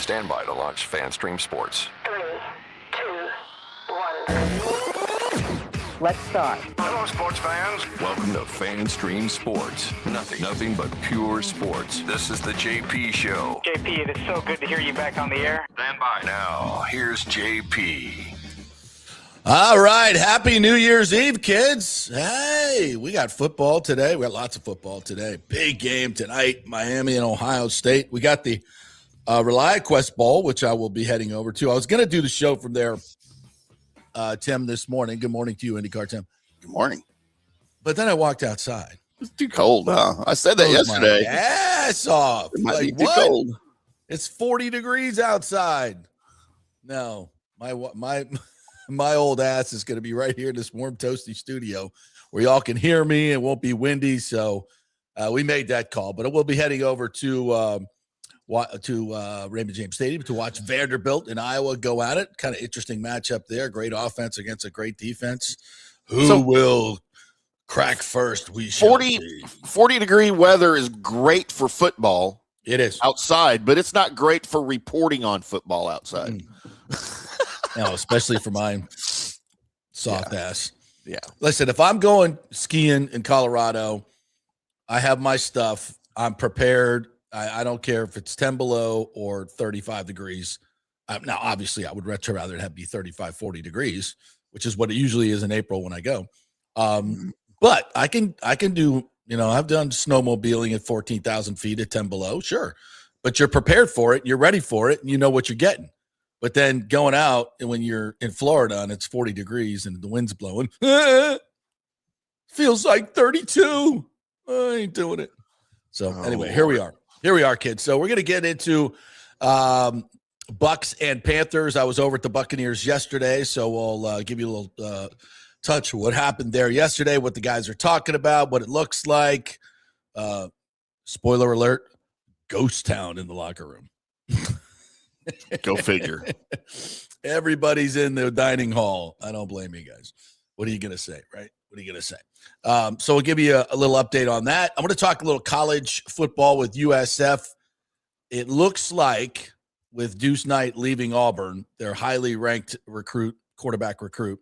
Stand by to launch FanStream Sports. 3, 2, 1. Let's start. Hello, sports fans. Welcome to FanStream Sports. Nothing but pure sports. This is the JP Show. JP, it is so good to hear you back on the air. Stand by. Now, here's JP. All right. Happy New Year's Eve, kids. Hey, we got football today. We got lots of football today. Big game tonight, Miami and Ohio State. We got the ReliaQuest Bowl, which I will be heading over to. I was going to do the show from there, Tim, this morning. Good morning to you, IndyCarTim. Good morning. But then I walked outside. It's too cold, huh? I said that yesterday. My ass off. It might Like, be too what? cold. It's 40 degrees outside. No, my old ass is going to be right here in this warm, toasty studio where y'all can hear me and won't be windy. So we made that call, but we'll be heading over to Raymond James Stadium to watch Vanderbilt in Iowa go at it. Kind of interesting matchup there. Great offense against a great defense. Who will crack first? We shall see. 40-degree weather is great for football. It is outside, but it's not great for reporting on football outside. No, especially for my soft ass. Yeah. Listen, if I'm going skiing in Colorado, I have my stuff. I'm prepared. I don't care if it's 10 below or 35 degrees. Now, obviously, I would rather it have be 35, 40 degrees, which is what it usually is in April when I go. But I can do, I've done snowmobiling at 14,000 feet at 10 below. Sure. But you're prepared for it. You're ready for it. And you know what you're getting. But then going out and when you're in Florida and it's 40 degrees and the wind's blowing, feels like 32. I ain't doing it. So anyway, here we are. Here we are, kids. So we're going to get into Bucs and Panthers. I was over at the Buccaneers yesterday, so we'll give you a little touch of what happened there yesterday, what the guys are talking about, what it looks like. Spoiler alert, ghost town in the locker room. Go figure. Everybody's in the dining hall. I don't blame you guys. What are you going to say, right? What are you going to say? So we'll give you a little update on that. I'm going to talk a little college football with USF. It looks like with Deuce Knight leaving Auburn, their highly ranked quarterback recruit,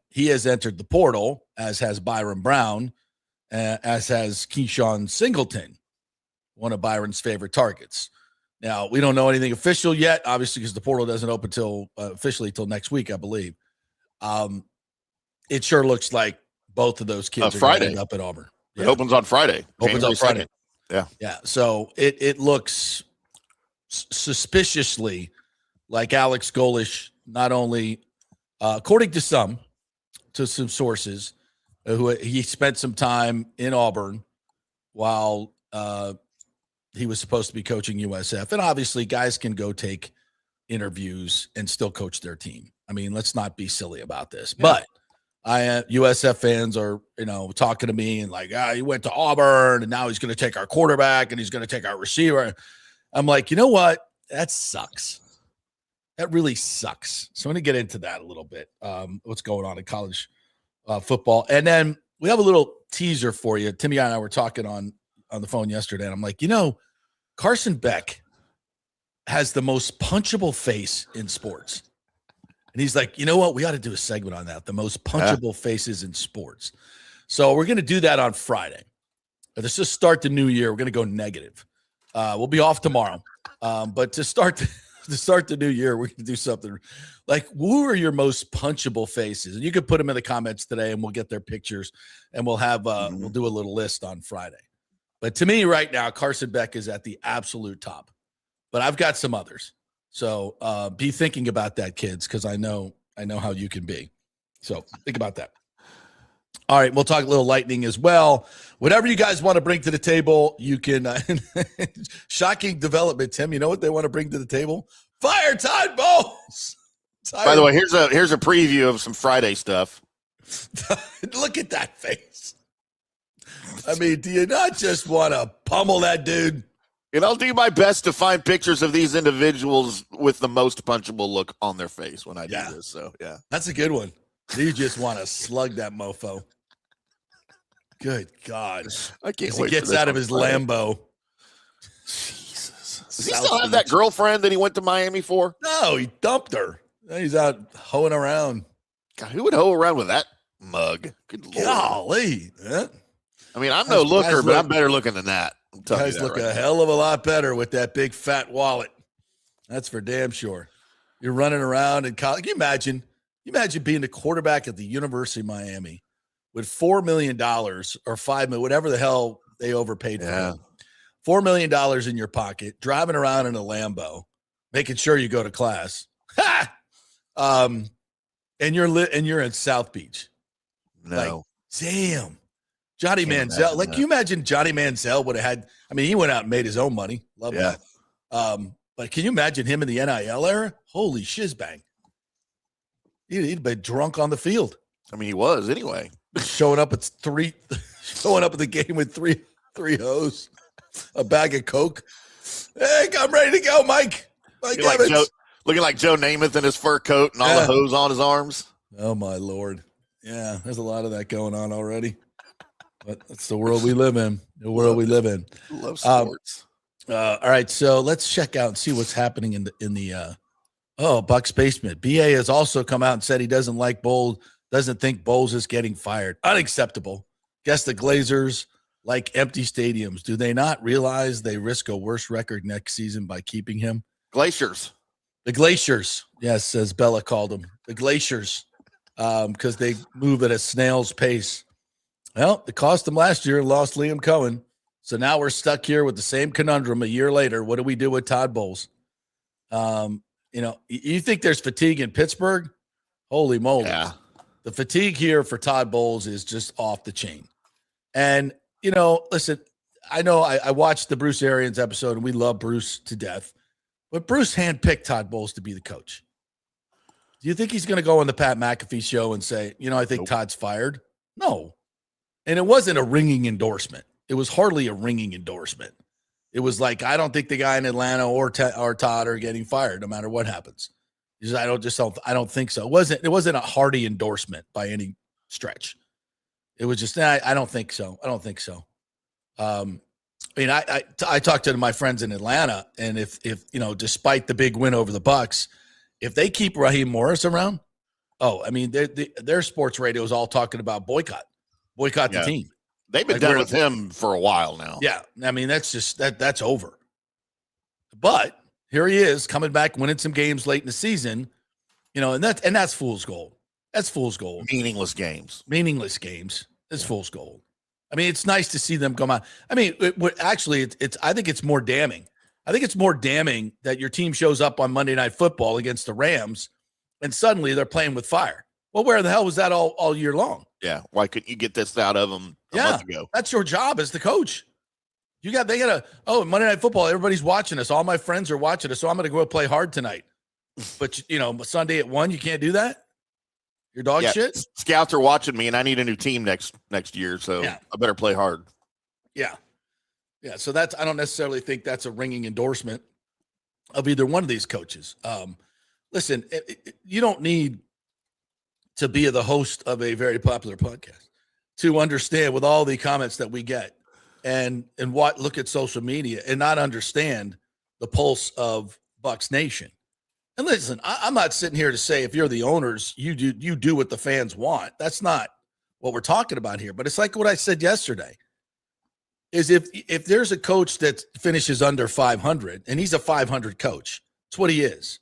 he has entered the portal, as has Byrum Brown, as has Keyshawn Singleton, one of Byron's favorite targets. Now, we don't know anything official yet, obviously, because the portal doesn't open officially till next week, I believe. It sure looks like both of those kids are going to end up at Auburn. Yeah. It opens on Friday. Opens on Friday. 2nd. Yeah. So it looks suspiciously like Alex Golish, not only according to some sources, who he spent some time in Auburn while he was supposed to be coaching USF. And obviously guys can go take interviews and still coach their team. I mean, let's not be silly about this. Yeah. But USF fans are, talking to me and like, he went to Auburn and now he's going to take our quarterback and he's going to take our receiver. I'm like, you know what? That sucks. That really sucks. So I'm going to get into that a little bit. What's going on in college football. And then we have a little teaser for you. Timmy and I were talking on the phone yesterday. And I'm like, Carson Beck has the most punchable face in sports. And he's like, you know what? We ought to do a segment on that. The most punchable faces in sports. So we're going to do that on Friday. Let's just start the new year. We're going to go negative. We'll be off tomorrow. But to start the new year, we're going to do something like, who are your most punchable faces? And you can put them in the comments today and we'll get their pictures and we'll have, we'll do a little list on Friday. But to me right now, Carson Beck is at the absolute top, but I've got some others. So be thinking about that, kids, because I know how you can be. So think about that. All right, we'll talk a little lightning as well. Whatever you guys want to bring to the table, you can. Shocking development, Tim. You know what they want to bring to the table? Fire Tide Bowls. By the way, here's a preview of some Friday stuff. Look at that face. I mean, do you not just want to pummel that dude? And I'll do my best to find pictures of these individuals with the most punchable look on their face when I do this. So, yeah. That's a good one. You just want to slug that mofo. Good God. I can't wait. He gets out of his Lambo. Jesus. Does he still have that girlfriend that he went to Miami for? No, he dumped her. He's out hoeing around. God, who would hoe around with that mug? Good Lord. Golly. Yeah. I mean, I'm no looker, but I'm better looking than that. Guys look a hell of a lot better with that big fat wallet. That's for damn sure. You're running around in college. Can you imagine? Being the quarterback at the University of Miami with $4 million or $5 million, whatever the hell they overpaid for him. $4 million in your pocket, driving around in a Lambo, making sure you go to class. And you're in South Beach. No. Like, damn. Johnny Manziel. Like, can you imagine Johnny Manziel would have had, I mean, he went out and made his own money. Love that. But can you imagine him in the NIL era? Holy shizbang. He'd been drunk on the field. I mean, he was anyway. Showing up at the game with three hoes, a bag of Coke. Hey, I'm ready to go, Mike. Looking like Joe Namath in his fur coat and all the hose on his arms. Oh, my Lord. Yeah, there's a lot of that going on already. But that's the world we live in. Love sports. All right, so let's check out and see what's happening in the Bucs basement. BA has also come out and said he doesn't like Bowles, doesn't think Bowles is getting fired. Unacceptable. Guess the Glazers like empty stadiums. Do they not realize they risk a worse record next season by keeping him? Glaciers. The Glaciers, yes, as Bella called them. The Glaciers, because they move at a snail's pace. Well, it cost them last year, lost Liam Cohen. So now we're stuck here with the same conundrum a year later. What do we do with Todd Bowles? You think there's fatigue in Pittsburgh? Holy moly. Yeah. The fatigue here for Todd Bowles is just off the chain. And, listen, I know I watched the Bruce Arians episode, and we love Bruce to death. But Bruce handpicked Todd Bowles to be the coach. Do you think he's going to go on the Pat McAfee show and say, I think Todd's fired? No. And it wasn't a ringing endorsement. It was hardly a ringing endorsement. It was like, I don't think the guy in Atlanta or Todd are getting fired no matter what happens. He said, I don't think so. It wasn't a hearty endorsement by any stretch. It was just, I don't think so. I talked to my friends in Atlanta, and if despite the big win over the Bucs, if they keep Raheem Morris around, their sports radio is all talking about boycott the team. They've been done with him for a while now. Yeah, I mean that's just that's over. But here he is coming back, winning some games late in the season, and that's fool's gold. That's fool's gold. Meaningless games. It's fool's gold. I mean, it's nice to see them come out. I mean, I think it's more damning. I think it's more damning that your team shows up on Monday Night Football against the Rams, and suddenly they're playing with fire. Well, where the hell was that all year long? Yeah, why couldn't you get this out of them a month ago? That's your job as the coach. Monday Night Football, everybody's watching us. All my friends are watching us, so I'm going to go play hard tonight. But, Sunday at 1, you can't do that? Your dog shit? Scouts are watching me, and I need a new team next year, so I better play hard. Yeah. Yeah, so I don't necessarily think that's a ringing endorsement of either one of these coaches. Listen, you don't need to be the host of a very popular podcast to understand with all the comments that we get and look at social media and not understand the pulse of Bucs Nation. And listen, I'm not sitting here to say if you're the owners, you do what the fans want. That's not what we're talking about here. But it's like what I said yesterday, is if there's a coach that finishes under 500, and he's a 500 coach, that's what he is.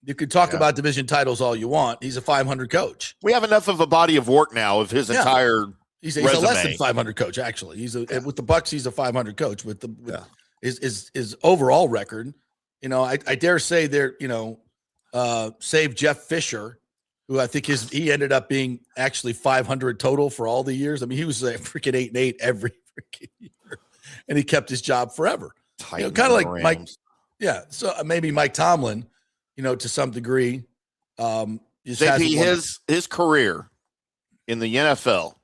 You could talk about division titles all you want. He's a 500 coach. We have enough of a body of work now of his entire He's a less than 500 coach, actually. With the Bucs, he's a 500 coach. With his overall record, I dare say they're, save Jeff Fisher, who I think he ended up being actually 500 total for all the years. I mean, he was a freaking 8-8 every freaking year, and he kept his job forever. Kind of like Rams. Mike. Yeah, so maybe Mike Tomlin. To some degree, JP, his career in the NFL,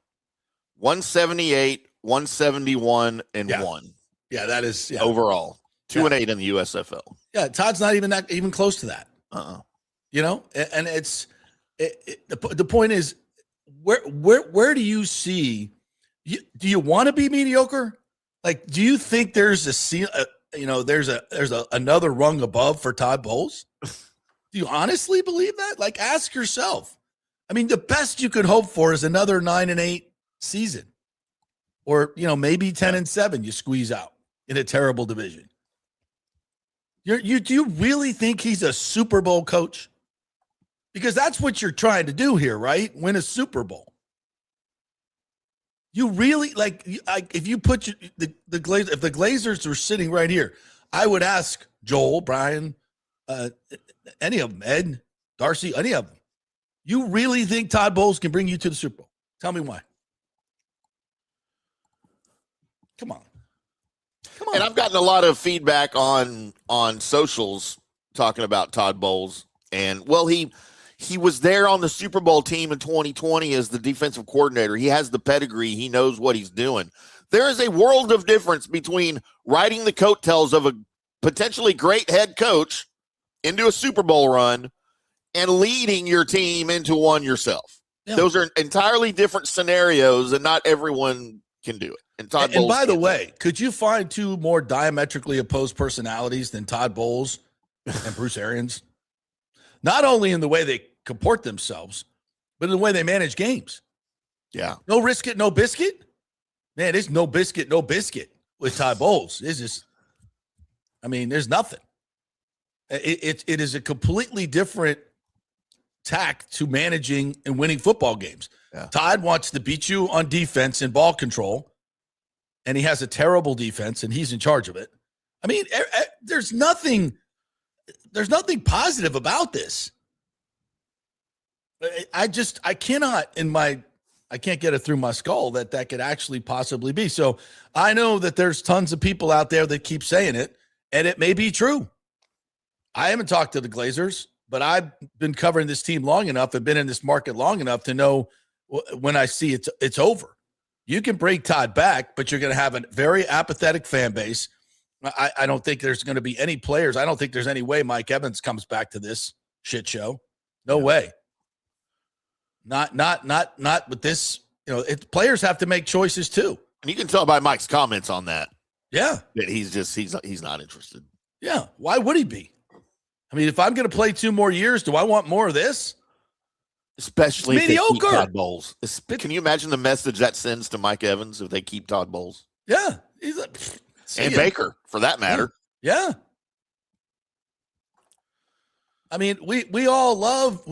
178, 171, and 1. Yeah, that is overall 2-8 in the USFL. Yeah, Todd's not even close to that. And it's the point is where do you see? Do you want to be mediocre? Like, do you think there's there's another rung above for Todd Bowles? Do you honestly believe that? Like, ask yourself. I mean, the best you could hope for is another 9-8 season, or maybe 10-7 you squeeze out in a terrible division. Do you really think he's a Super Bowl coach? Because that's what you're trying to do here, right? Win a Super Bowl. You really if you put if the Glazers were sitting right here, I would ask Joel, Brian, any of them, Ed, Darcy, any of them. You really think Todd Bowles can bring you to the Super Bowl? Tell me why. Come on. And I've gotten a lot of feedback on socials talking about Todd Bowles. And, well, he was there on the Super Bowl team in 2020 as the defensive coordinator. He has the pedigree. He knows what he's doing. There is a world of difference between riding the coattails of a potentially great head coach into a Super Bowl run and leading your team into one yourself. Yeah. Those are entirely different scenarios, and not everyone can do it. And by the way, could you find two more diametrically opposed personalities than Todd Bowles and Bruce Arians? Not only in the way they comport themselves, but in the way they manage games. Yeah. No risk it, no biscuit. Man, it's no biscuit, no biscuit with Todd Bowles. It's just, there's nothing. It is a completely different tack to managing and winning football games. Yeah. Todd wants to beat you on defense and ball control, and he has a terrible defense, and he's in charge of it. There's nothing positive about this. I can't get it through my skull that could actually possibly be. So I know that there's tons of people out there that keep saying it, and it may be true. I haven't talked to the Glazers, but I've been covering this team long enough and been in this market long enough to know when I see it's over. You can bring Todd back, but you're going to have a very apathetic fan base. I don't think there's going to be any players. I don't think there's any way Mike Evans comes back to this shit show. No way. Not with this. Players have to make choices too. And you can tell by Mike's comments on that. Yeah. That he's not interested. Yeah. Why would he be? If I'm going to play 2 more years, do I want more of this? Especially it's mediocre. If they keep Todd Bowles. Can you imagine the message that sends to Mike Evans if they keep Todd Bowles? Yeah. And Baker, for that matter. Yeah. We all love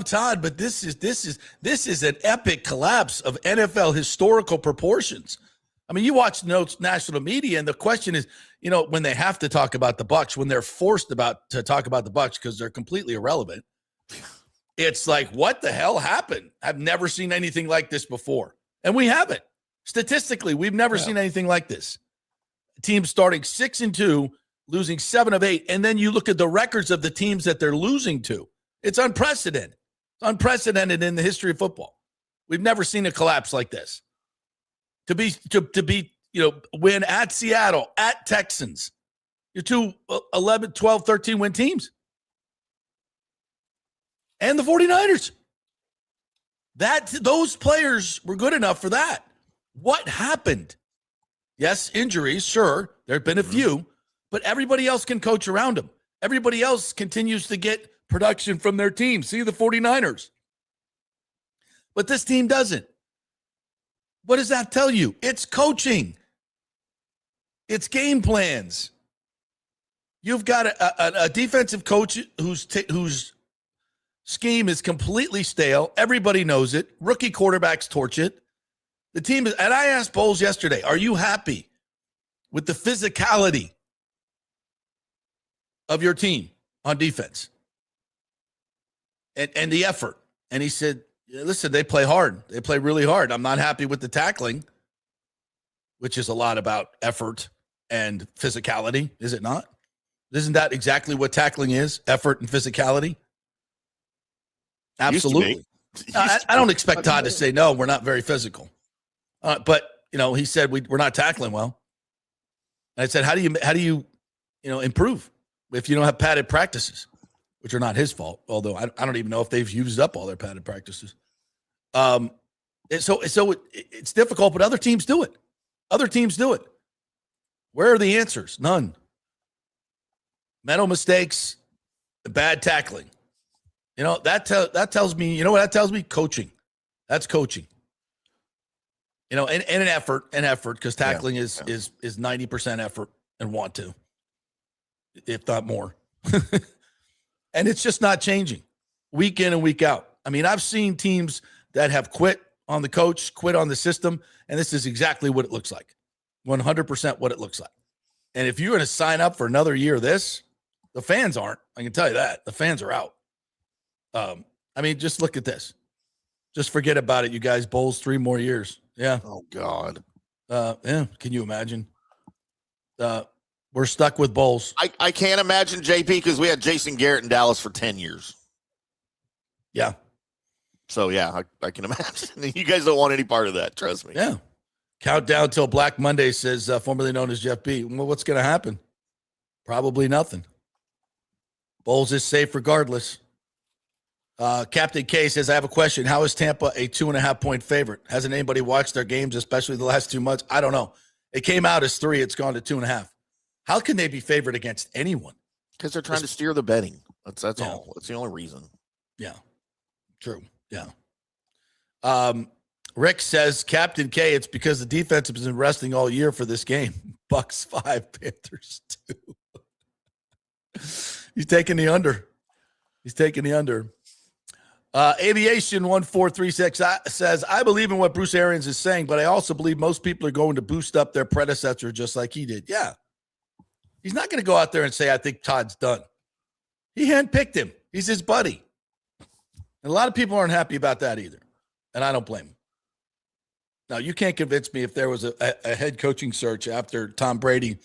Todd, but this is an epic collapse of NFL historical proportions. You watch national media, and the question is, when they have to talk about the Bucs, when they're forced to talk about the Bucs because they're completely irrelevant, it's like, what the hell happened? I've never seen anything like this before. And we haven't. Statistically, we've never seen anything like this. Teams starting 6-2, losing 7 of 8, and then you look at the records of the teams that they're losing to. It's unprecedented. It's unprecedented in the history of football. We've never seen a collapse like this. To be win at Seattle, at Texans. You're 2 11, 12, 13 win teams. And the 49ers. Those players were good enough for that. What happened? Yes, injuries, sure. There have been a few, but everybody else can coach around them. Everybody else continues to get production from their team. See the 49ers. But this team doesn't. What does that tell you? It's coaching. It's game plans. You've got a defensive coach whose scheme is completely stale. Everybody knows it. Rookie quarterbacks torch it. The team is, and I asked Bowles yesterday, are you happy with the physicality of your team on defense and the effort? And he said, listen, they play hard. They play really hard. I'm not happy with the tackling, which is a lot about effort and physicality, is it not? Isn't that exactly what tackling is? Effort and physicality? Absolutely. I don't expect Todd to say, no, we're not very physical. But, he said, we're not tackling well. And I said, how do you improve if you don't have padded practices, which are not his fault, although I don't even know if they've used up all their padded practices. So it's difficult, but other teams do it. Where are the answers? None. mental mistakes, bad tackling. You know, that tells me, you know what that tells me? Coaching. That's coaching. You know, and an effort, because tackling is 90% effort and want to, if not more. And it's just not changing week in and week out. I mean, I've seen teams that have quit on the coach, quit on the system, and this is exactly what it looks like. 100% what it looks like. And if you're going to sign up for another year of this, the fans aren't. I can tell you that. The fans are out. I mean, just look at this. Just forget about it, you guys. Bowls 3 more years. Yeah. Oh, God. Yeah. Can you imagine? We're stuck with bowls. I can't imagine, JP, because we had Jason Garrett in Dallas for 10 years. Yeah. So, yeah, I can imagine. You guys don't want any part of that. Trust me. Yeah. Countdown till Black Monday, says formerly known as Jeff B. Well, what's going to happen? Probably nothing. Bowls is safe regardless. Captain K says, I have a question. How is Tampa a 2.5-point favorite? Hasn't anybody watched their games, especially the last 2 months? I don't know. It came out as 3. It's gone to 2.5. How can they be favored against anyone? Because they're trying to steer the betting. That's all. That's the only reason. Yeah. True. Yeah. Rick says, Captain K, it's because the defense has been resting all year for this game. Bucs 5, Panthers 2. He's taking the under. Aviation 1436 says, I believe in what Bruce Arians is saying, but I also believe most people are going to boost up their predecessor just like he did. Yeah. He's not going to go out there and say, I think Todd's done. He handpicked him. He's his buddy. And a lot of people aren't happy about that either. And I don't blame him. Now, you can't convince me if there was a head coaching search after Tom Brady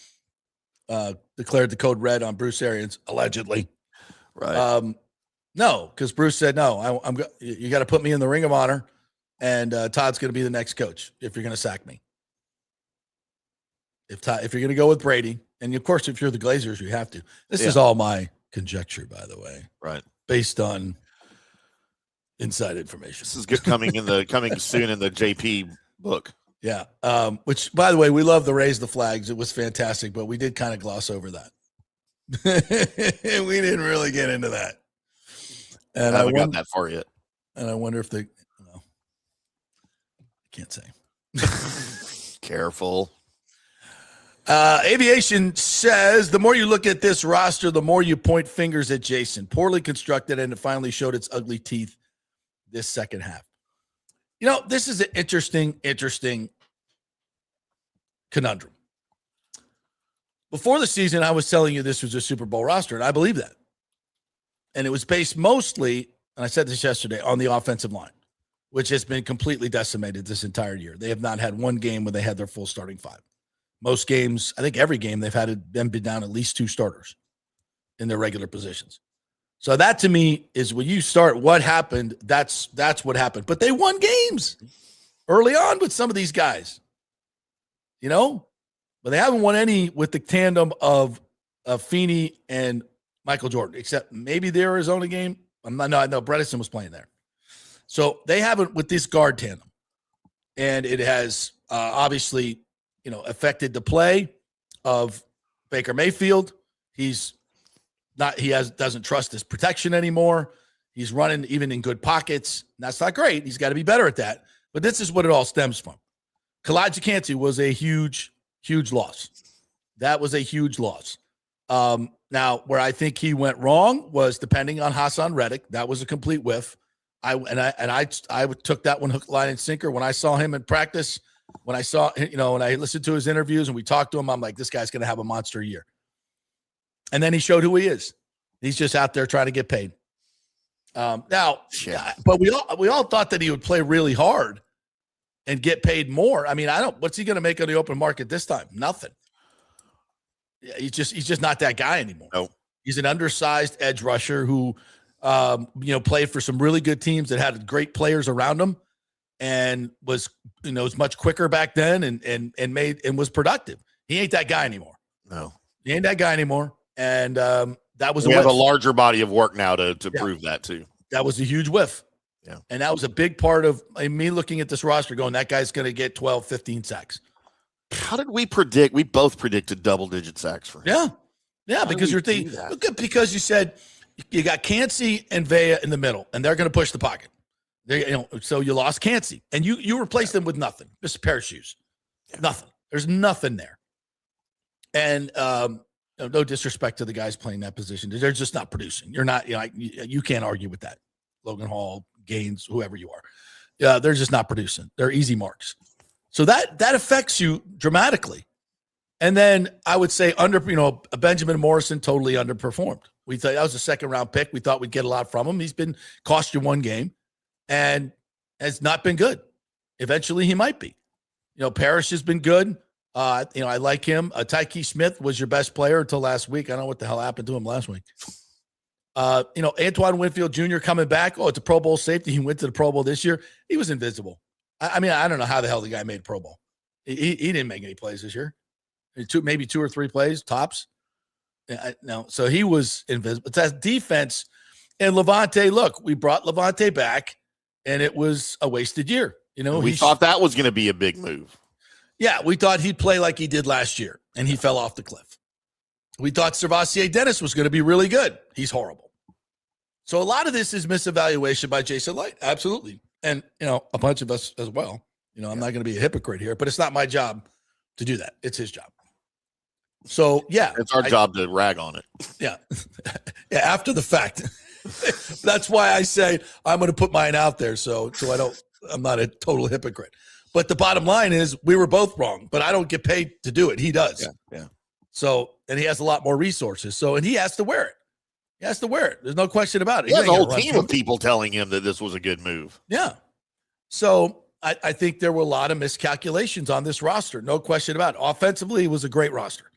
declared the code red on Bruce Arians, allegedly. Right. No, because Bruce said, no, you got to put me in the Ring of Honor, and Todd's going to be the next coach if you're going to sack me. If you're going to go with Brady, and of course, if you're the Glazers, you have to. This is all my conjecture, by the way. Right. Based on inside information. This is good coming soon in the JP book. Yeah. Which, by the way, we love the Raise the Flags. It was fantastic, but we did kind of gloss over that. We didn't really get into that. And I haven't got that far yet. And I wonder if I can't say. Careful. Aviation says, the more you look at this roster, the more you point fingers at Jason. Poorly constructed, and it finally showed its ugly teeth this second half. You know, this is an interesting conundrum. Before the season, I was telling you this was a Super Bowl roster, and I believe that. And it was based mostly, and I said this yesterday, on the offensive line, which has been completely decimated this entire year. They have not had one game where they had their full starting 5. Most games, I think every game, they've had them be down at least 2 starters in their regular positions. So that to me is when you start what happened, that's what happened. But they won games early on with some of these guys, you know, but they haven't won any with the tandem of Feeney and Michael Jordan, except maybe the Arizona game. I know Bredesen was playing there. So they haven't with this guard tandem. And it has obviously, you know, affected the play of Baker Mayfield. Doesn't trust his protection anymore. He's running even in good pockets. That's not great. He's got to be better at that. But this is what it all stems from. Kalijah Kancey was a huge loss. That was a huge loss. Now, where I think he went wrong was depending on Hassan Reddick. That was a complete whiff. I took that one hook, line, and sinker. When I saw him in practice, when I listened to his interviews and we talked to him, I'm like, this guy's going to have a monster year. And then he showed who he is. He's just out there trying to get paid. But we all thought that he would play really hard and get paid more. I mean, what's he going to make on the open market this time? Nothing. He's just not that guy anymore. No. He's an undersized edge rusher who, played for some really good teams that had great players around him and was much quicker back then and was productive. He ain't that guy anymore. No, he ain't that guy anymore. And that was we have a larger body of work now to prove that too. That was a huge whiff. Yeah. And that was a big part of me looking at this roster going, that guy's going to get 12, 15 sacks. How did we predict? We both predicted double-digit sacks for him. Yeah. Yeah, because you're thinking because you said you got Cansey and Vea in the middle, and they're going to push the pocket. So you lost Cansey, and you replaced them with nothing, just a pair of shoes. Nothing. There's nothing there. And no disrespect to the guys playing that position, they're just not producing. You're not. You can't argue with that. Logan Hall, Gaines, whoever you are, they're just not producing. They're easy marks. So that affects you dramatically. And then I would say Benjamin Morrison totally underperformed. We thought that was a second-round pick. We thought we'd get a lot from him. He's been cost you one game and has not been good. Eventually he might be. Parrish has been good. I like him. Tyke Smith was your best player until last week. I don't know what the hell happened to him last week. Antoine Winfield Jr. coming back. Oh, it's a Pro Bowl safety. He went to the Pro Bowl this year. He was invisible. I don't know how the hell the guy made Pro Bowl. He didn't make any plays this year. Maybe 2 or 3 plays, tops. No, so he was invisible. It's that defense. And Levante, look, we brought Levante back, and it was a wasted year. We thought that was going to be a big move. Yeah, we thought he'd play like he did last year, and he fell off the cliff. We thought Servassier Dennis was going to be really good. He's horrible. So a lot of this is misevaluation by Jason Light. Absolutely. And, a bunch of us as well. I'm not going to be a hypocrite here, but it's not my job to do that. It's his job. So, yeah. It's our job to rag on it. Yeah. Yeah, after the fact. That's why I say I'm going to put mine out there so I'm not a total hypocrite. But the bottom line is we were both wrong, but I don't get paid to do it. He does. Yeah. So, and he has a lot more resources. So, and he has to wear it. He has to wear it. There's no question about it. He has a whole team of people telling him that this was a good move. Yeah. So I think there were a lot of miscalculations on this roster. No question about it. Offensively, it was a great roster,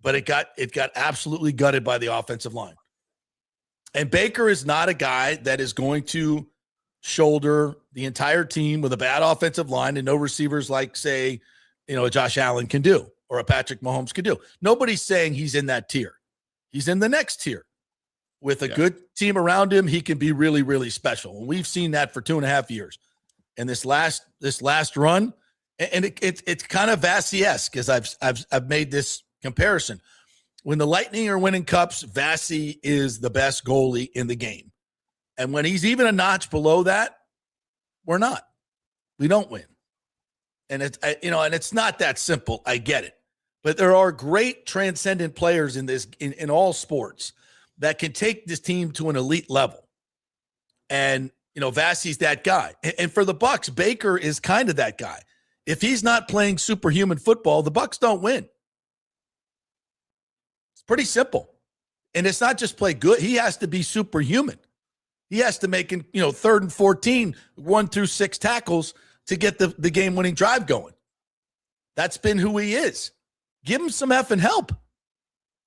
but it got absolutely gutted by the offensive line. And Baker is not a guy that is going to shoulder the entire team with a bad offensive line and no receivers like, say, a Josh Allen can do or a Patrick Mahomes can do. Nobody's saying he's in that tier. He's in the next tier. With a good team around him, he can be really, really special. And we've seen that for 2.5 years. And this last run, and it's kind of Vassie-esque, as I've made this comparison. When the Lightning are winning cups, Vassie is the best goalie in the game. And when he's even a notch below that, we're not. We don't win. And it's not that simple. I get it. But there are great transcendent players in all sports that can take this team to an elite level. And, Vassie's that guy. And for the Bucs, Baker is kind of that guy. If he's not playing superhuman football, the Bucs don't win. It's pretty simple. And it's not just play good. He has to be superhuman. He has to make, 3rd and 14, 1 through 6 tackles to get the game-winning drive going. That's been who he is. Give him some effing help.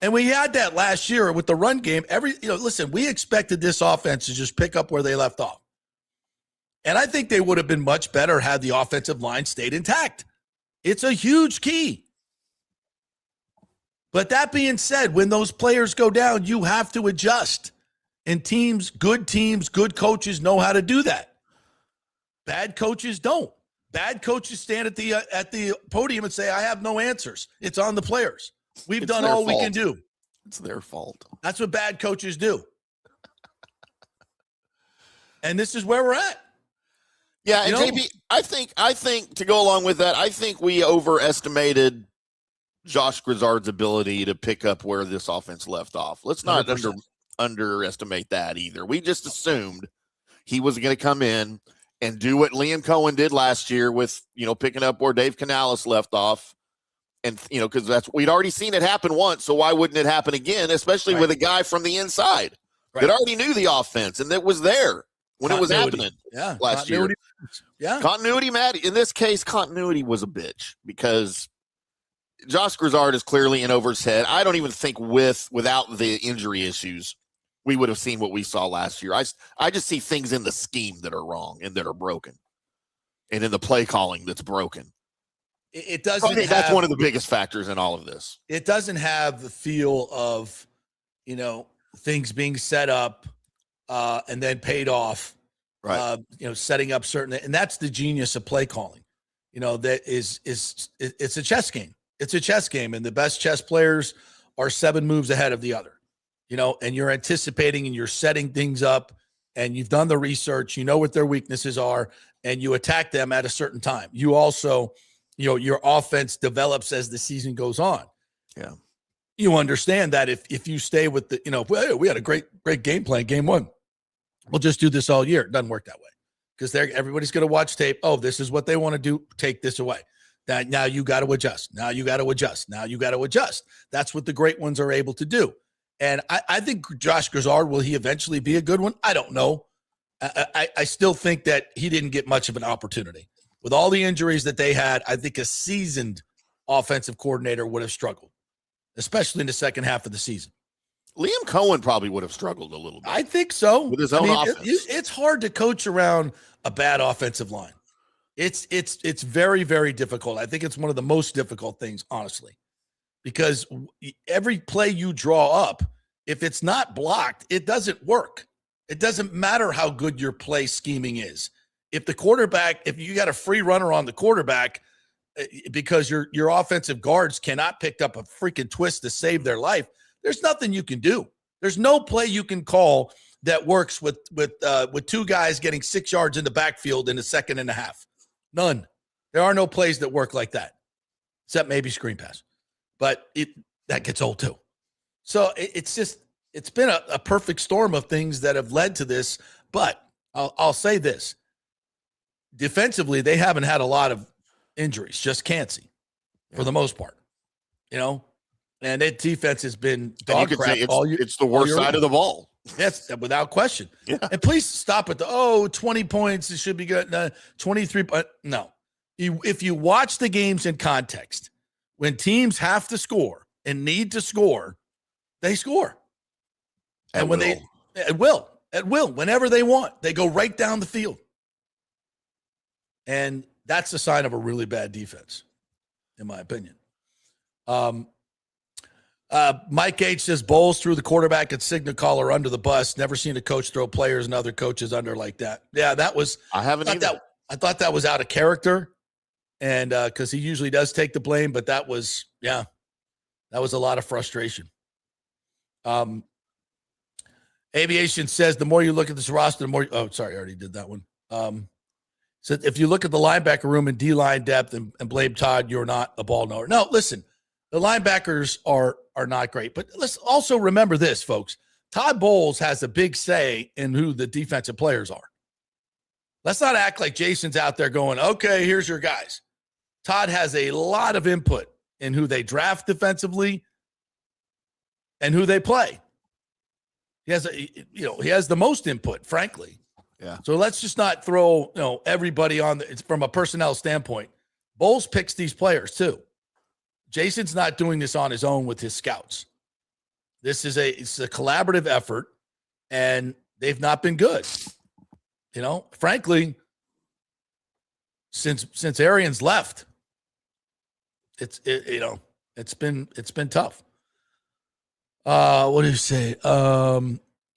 And we had that last year with the run game. Listen, we expected this offense to just pick up where they left off. And I think they would have been much better had the offensive line stayed intact. It's a huge key. But that being said, when those players go down, you have to adjust. And good coaches know how to do that. Bad coaches don't. Bad coaches stand at the podium and say, I have no answers. It's on the players. We've done all we can do. It's their fault. That's what bad coaches do. And this is where we're at. Yeah, and JP, I think to go along with that, I think we overestimated Josh Grizzard's ability to pick up where this offense left off. Let's not underestimate that either. We just assumed he was going to come in and do what Liam Cohen did last year with, picking up where Dave Canales left off. And, because we'd already seen it happen once, so why wouldn't it happen again, especially with a guy from the inside that already knew the offense and that was there when it was happening last year. Yeah. Continuity, Matt. In this case, continuity was a bitch because Josh Grizzard is clearly in over his head. I don't even think without the injury issues, we would have seen what we saw last year. I just see things in the scheme that are wrong and that are broken and in the play calling that's broken. It doesn't. That's one of the biggest factors in all of this. It doesn't have the feel of, things being set up and then paid off. Right. Setting up certain, and that's the genius of play calling. That it's a chess game. It's a chess game, and the best chess players are 7 moves ahead of the other, and you're anticipating and you're setting things up and you've done the research, you know what their weaknesses are, and you attack them at a certain time. You also, your offense develops as the season goes on. Yeah. You understand that if you stay with we had a great game plan, game 1. We'll just do this all year. It doesn't work that way because everybody's going to watch tape. Oh, this is what they want to do. Take this away. Now you got to adjust. Now you got to adjust. Now you got to adjust. That's what the great ones are able to do. And I think Josh Grizzard, will he eventually be a good one? I don't know. I still think that he didn't get much of an opportunity. With all the injuries that they had, I think a seasoned offensive coordinator would have struggled, especially in the second half of the season. Liam Cohen probably would have struggled a little bit. I think so. With his own offense. It's hard to coach around a bad offensive line. It's very, very difficult. I think it's one of the most difficult things, honestly, because every play you draw up, if it's not blocked, it doesn't work. It doesn't matter how good your play scheming is. If you got a free runner on the quarterback because your offensive guards cannot pick up a freaking twist to save their life, there's nothing you can do. There's no play you can call that works with 2 guys getting 6 yards in the backfield in a second and a half. None. There are no plays that work like that, except maybe screen pass. But that gets old too. So it's been a perfect storm of things that have led to this. But I'll say this. Defensively, they haven't had a lot of injuries, just Cansey for the most part. And that defense has been dog crap all year. It's the worst side of the ball. That's without question. Yeah. And please stop at 20 points. It should be good. 23. No. If you watch the games in context, when teams have to score and need to score, they score. And when it will, whenever they want, they go right down the field. And that's a sign of a really bad defense, in my opinion. Mike H says Bowles threw the quarterback at signal caller under the bus. Never seen a coach throw players and other coaches under like that. Yeah, that was. I haven't either. I thought that was out of character, and because he usually does take the blame, but that was a lot of frustration. Aviation says the more you look at this roster, the more. Oh, sorry, I already did that one. So if you look at the linebacker room and D-line depth and blame Todd, you're not a ball knower. No, listen, the linebackers are not great. But let's also remember this, folks. Todd Bowles has a big say in who the defensive players are. Let's not act like Jason's out there going, okay, here's your guys. Todd has a lot of input in who they draft defensively and who they play. He has the most input, frankly. Yeah. So let's just not throw, everybody on it's from a personnel standpoint. Bowles picks these players too. Jason's not doing this on his own with his scouts. It's a collaborative effort, and they've not been good. Frankly, since Arians left, it's been tough. What do you say?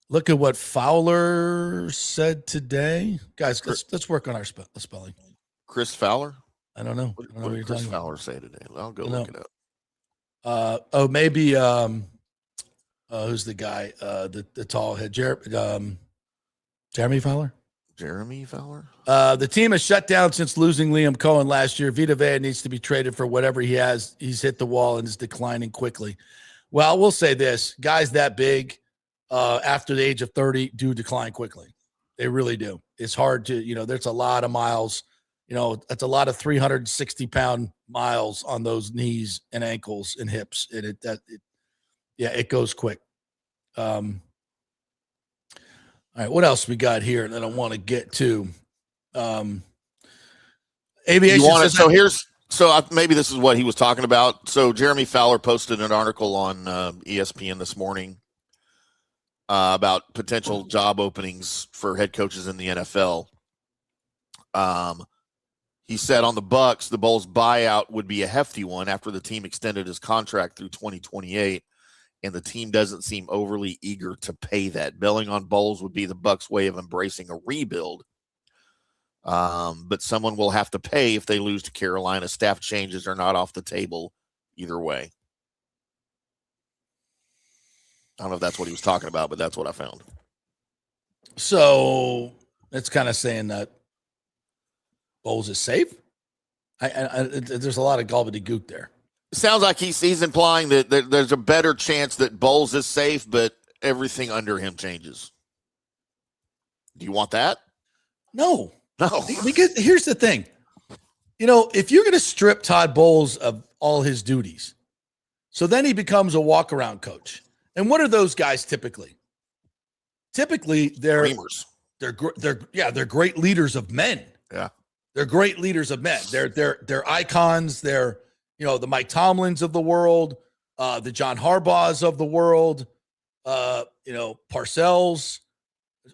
Look at what Fowler said today, guys. Let's work on our spelling. Chris Fowler. I don't know. What did Chris Fowler say today? I'll go look it up. Maybe who's the guy? The tall head, Jeremy Fowler. Jeremy Fowler. The team has shut down since losing Liam Cohen last year. Vita Vea needs to be traded for whatever he has. He's hit the wall and is declining quickly. Well, we'll say this: guys that big after the age of 30 do decline quickly. They really do. It's hard to, there's a lot of miles. That's a lot of 360-pound miles on those knees and ankles and hips. And it goes quick. All right, what else we got here that I want to get to? Aviation. Maybe this is what he was talking about. So Jeremy Fowler posted an article on ESPN this morning about potential job openings for head coaches in the NFL. He said on the Bucs, the Bowles buyout would be a hefty one after the team extended his contract through 2028, and the team doesn't seem overly eager to pay that. Bailing on Bowles would be the Bucs' way of embracing a rebuild. But someone will have to pay if they lose to Carolina. Staff changes are not off the table either way. I don't know if that's what he was talking about, but that's what I found. So it's kind of saying that Bowles is safe. There's a lot of gobbledygook there. It sounds like he's implying that there's a better chance that Bowles is safe, but everything under him changes. Do you want that? No. No. Because here's the thing. If you're going to strip Todd Bowles of all his duties, so then he becomes a walk-around coach. And what are those guys typically? Typically, they're great leaders of men. Yeah. They're great leaders of men. They're icons. They're, the Mike Tomlins of the world, the John Harbaughs of the world, Parcells.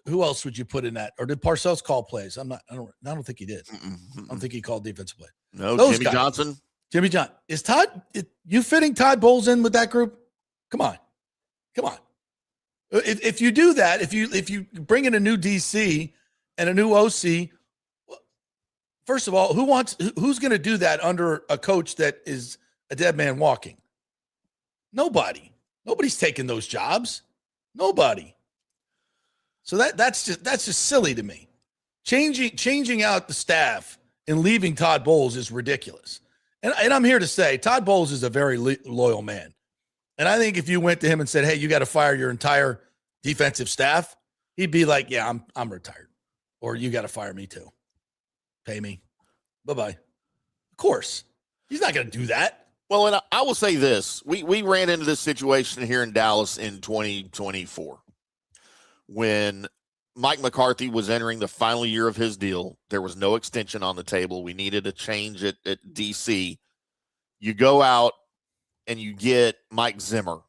Who else would you put in that? Or did Parcells call plays? I don't think he did. I don't think he called defensive play. No, those Jimmy guys. Johnson. Jimmy John. Is you fitting Todd Bowles in with that group? Come on. If you do that, if you bring in a new DC and a new OC, first of all, who's going to do that under a coach that is a dead man walking? Nobody. Nobody's taking those jobs. Nobody. So that's just silly to me. Changing out the staff and leaving Todd Bowles is ridiculous. And I'm here to say Todd Bowles is a very loyal man. And I think if you went to him and said, "Hey, you got to fire your entire defensive staff," he'd be like, "Yeah, I'm retired," or "You got to fire me too. Pay me. Bye-bye." Of course, he's not going to do that. Well, and I will say this: we ran into this situation here in Dallas in 2024 when Mike McCarthy was entering the final year of his deal. There was no extension on the table. We needed a change at DC. You go out and you get Mike Zimmer,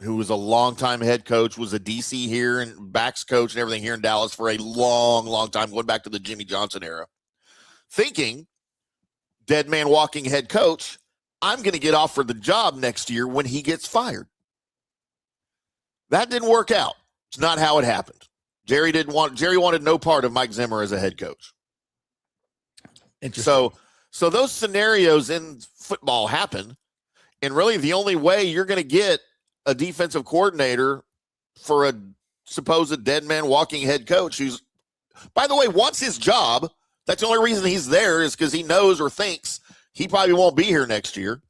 who was a longtime head coach, was a DC here and backs coach and everything here in Dallas for a long, long time, going back to the Jimmy Johnson era, thinking dead man walking head coach, I'm going to get offered the job next year when he gets fired. That didn't work out. It's not how it happened. Jerry wanted no part of Mike Zimmer as a head coach. So those scenarios in football happen, and really the only way you're going to get a defensive coordinator for a supposed dead man walking head coach who's, by the way, wants his job. That's the only reason he's there is because he knows or thinks he probably won't be here next year,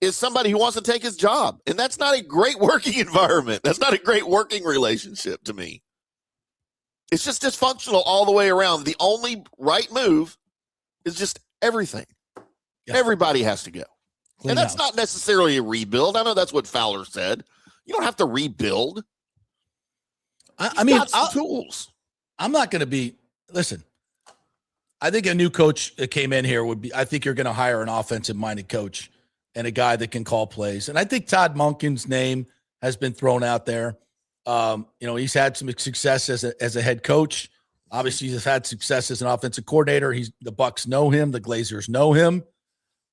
is somebody who wants to take his job. And that's not a great working environment. That's not a great working relationship to me. It's just dysfunctional all the way around. The only right move is just everything. Yeah. Everybody has to go. Clean and that's house. Not necessarily a rebuild. I know that's what Fowler said. You don't have to rebuild. I mean, tools. I'm not going to be, listen, I think a new coach that came in here I think you're going to hire an offensive minded coach and a guy that can call plays. And I think Todd Monken's name has been thrown out there. He's had some success as a head coach. Obviously, he's had success as an offensive coordinator. The Bucs know him. The Glazers know him.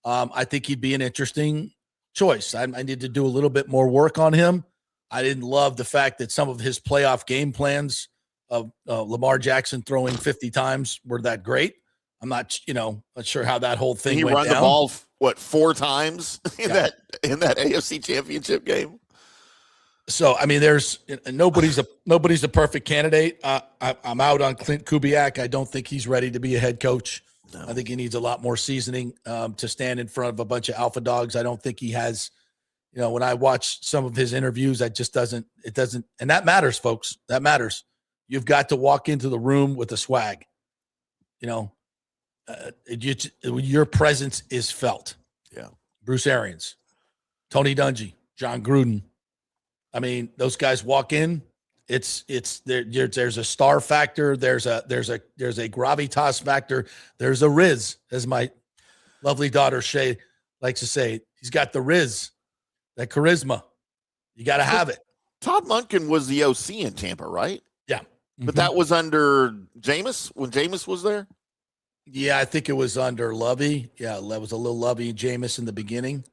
I think he'd be an interesting choice. I need to do a little bit more work on him. I didn't love the fact that some of his playoff game plans of Lamar Jackson throwing 50 times were that great. I'm not sure how that whole thing went down. He run the ball, 4 times in that AFC Championship game? So, I mean, there's nobody's a perfect candidate. I'm out on Clint Kubiak. I don't think he's ready to be a head coach. No. I think he needs a lot more seasoning to stand in front of a bunch of alpha dogs. I don't think he has, when I watch some of his interviews, it doesn't, and that matters, folks. That matters. You've got to walk into the room with a swag. Your presence is felt. Yeah. Bruce Arians, Tony Dungy, John Gruden. I mean, those guys walk in. There's a star factor. There's a gravitas factor. There's a riz, as my lovely daughter Shay likes to say. He's got the riz, that charisma. You got to have it. Todd Monken was the OC in Tampa, right? Yeah, but that was under Jameis when Jameis was there. Yeah, I think it was under Lovey. Yeah, that was a little Lovey and Jameis in the beginning.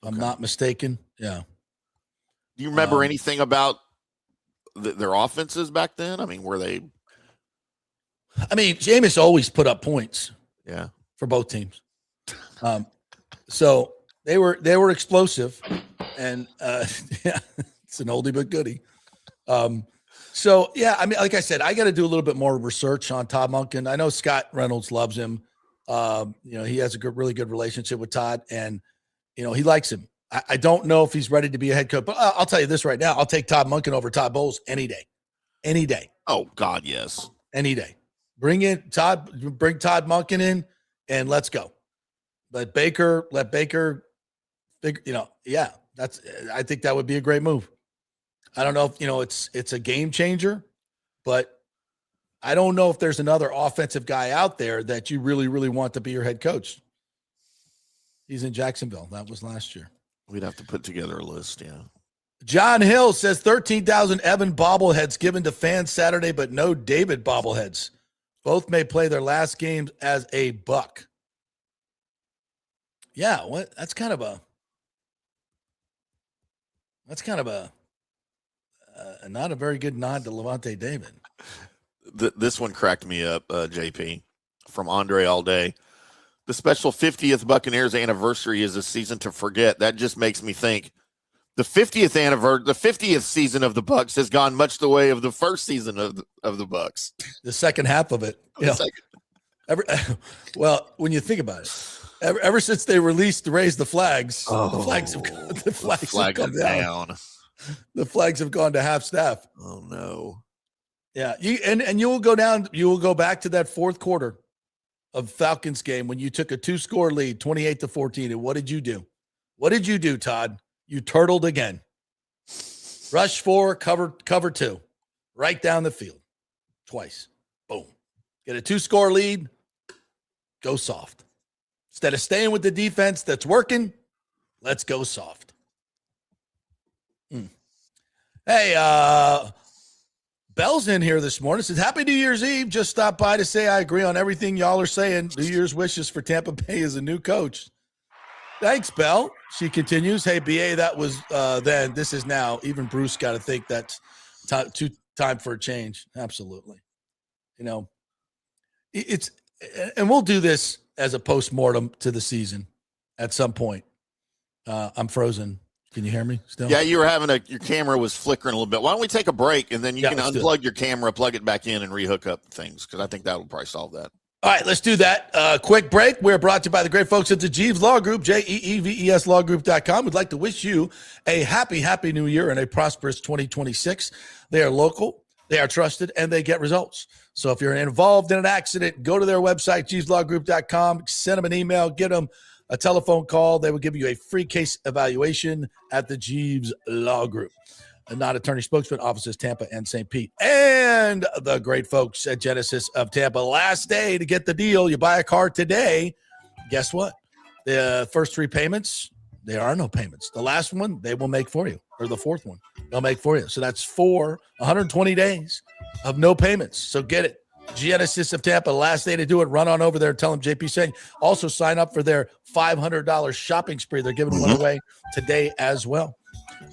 If I'm not mistaken. Yeah. Do you remember anything about their offenses back then? I mean, were they? I mean, Jameis always put up points. Yeah, for both teams. So they were explosive, and yeah. It's an oldie but goodie. So, yeah, I mean, like I said, I got to do a little bit more research on Todd Monken. I know Scott Reynolds loves him. He has a really good relationship with Todd, and, he likes him. I don't know if he's ready to be a head coach, but I'll tell you this right now. I'll take Todd Monken over Todd Bowles any day. Any day. Oh, God, yes. Any day. Bring Todd Monken in, and let's go. Let Baker figure, I think that would be a great move. I don't know if, it's a game changer, but I don't know if there's another offensive guy out there that you really, really want to be your head coach. He's in Jacksonville. That was last year. We'd have to put together a list, yeah. John Hill says 13,000 Evan bobbleheads given to fans Saturday, but no David bobbleheads. Both may play their last games as a Buck. Yeah, that's kind of a not a very good nod to Levante David. This one cracked me up, JP, from Andre all day. The special 50th Buccaneers anniversary is a season to forget. That just makes me think the 50th season of the Bucs has gone much the way of the first season of the Bucs. The second half of it. When you think about it, ever since they released to raise the flags, the flags have come down. The flags have gone to half staff. Oh no. Yeah, you will go down. You will go back to that fourth quarter of Falcons game when you took a 2-score lead, 28-14. And what did you do? What did you do, Todd? You turtled again. Rush 4, cover 2, right down the field, twice. Boom. Get a 2-score lead. Go soft. Instead of staying with the defense that's working, let's go soft. Hey, Bell's in here this morning. Says, Happy New Year's Eve. Just stopped by to say I agree on everything y'all are saying. New Year's wishes for Tampa Bay as a new coach. Thanks, Bell. She continues, hey, BA, that was then. This is now. Even Bruce got to think that's time for a change. Absolutely. It's and we'll do this as a postmortem to the season at some point. I'm frozen. Can you hear me still? Yeah, you were your camera was flickering a little bit. Why don't we take a break and then you can unplug your camera, plug it back in, and rehook up things, because I think that will probably solve that. All right, let's do that. Quick break. We're brought to you by the great folks at the Jeeves Law Group, JEEVES We'd like to wish you a happy new year and a prosperous 2026. They are local, they are trusted, and they get results. So if you're involved in an accident, go to their website, JeevesLawGroup.com, send them an email, get them a telephone call. They will give you a free case evaluation at the Jeeves Law Group. Not attorney spokesman, offices Tampa and St. Pete. And the great folks at Genesis of Tampa. Last day to get the deal. You buy a car today. Guess what? The first 3 payments, there are no payments. The last one, they will make for you. Or the fourth one, they'll make for you. So that's 120 days of no payments. So get it. Genesis of Tampa, last day to do it. Run on over there and tell them JP saying. Also sign up for their $500 shopping spree. They're giving one away today as well.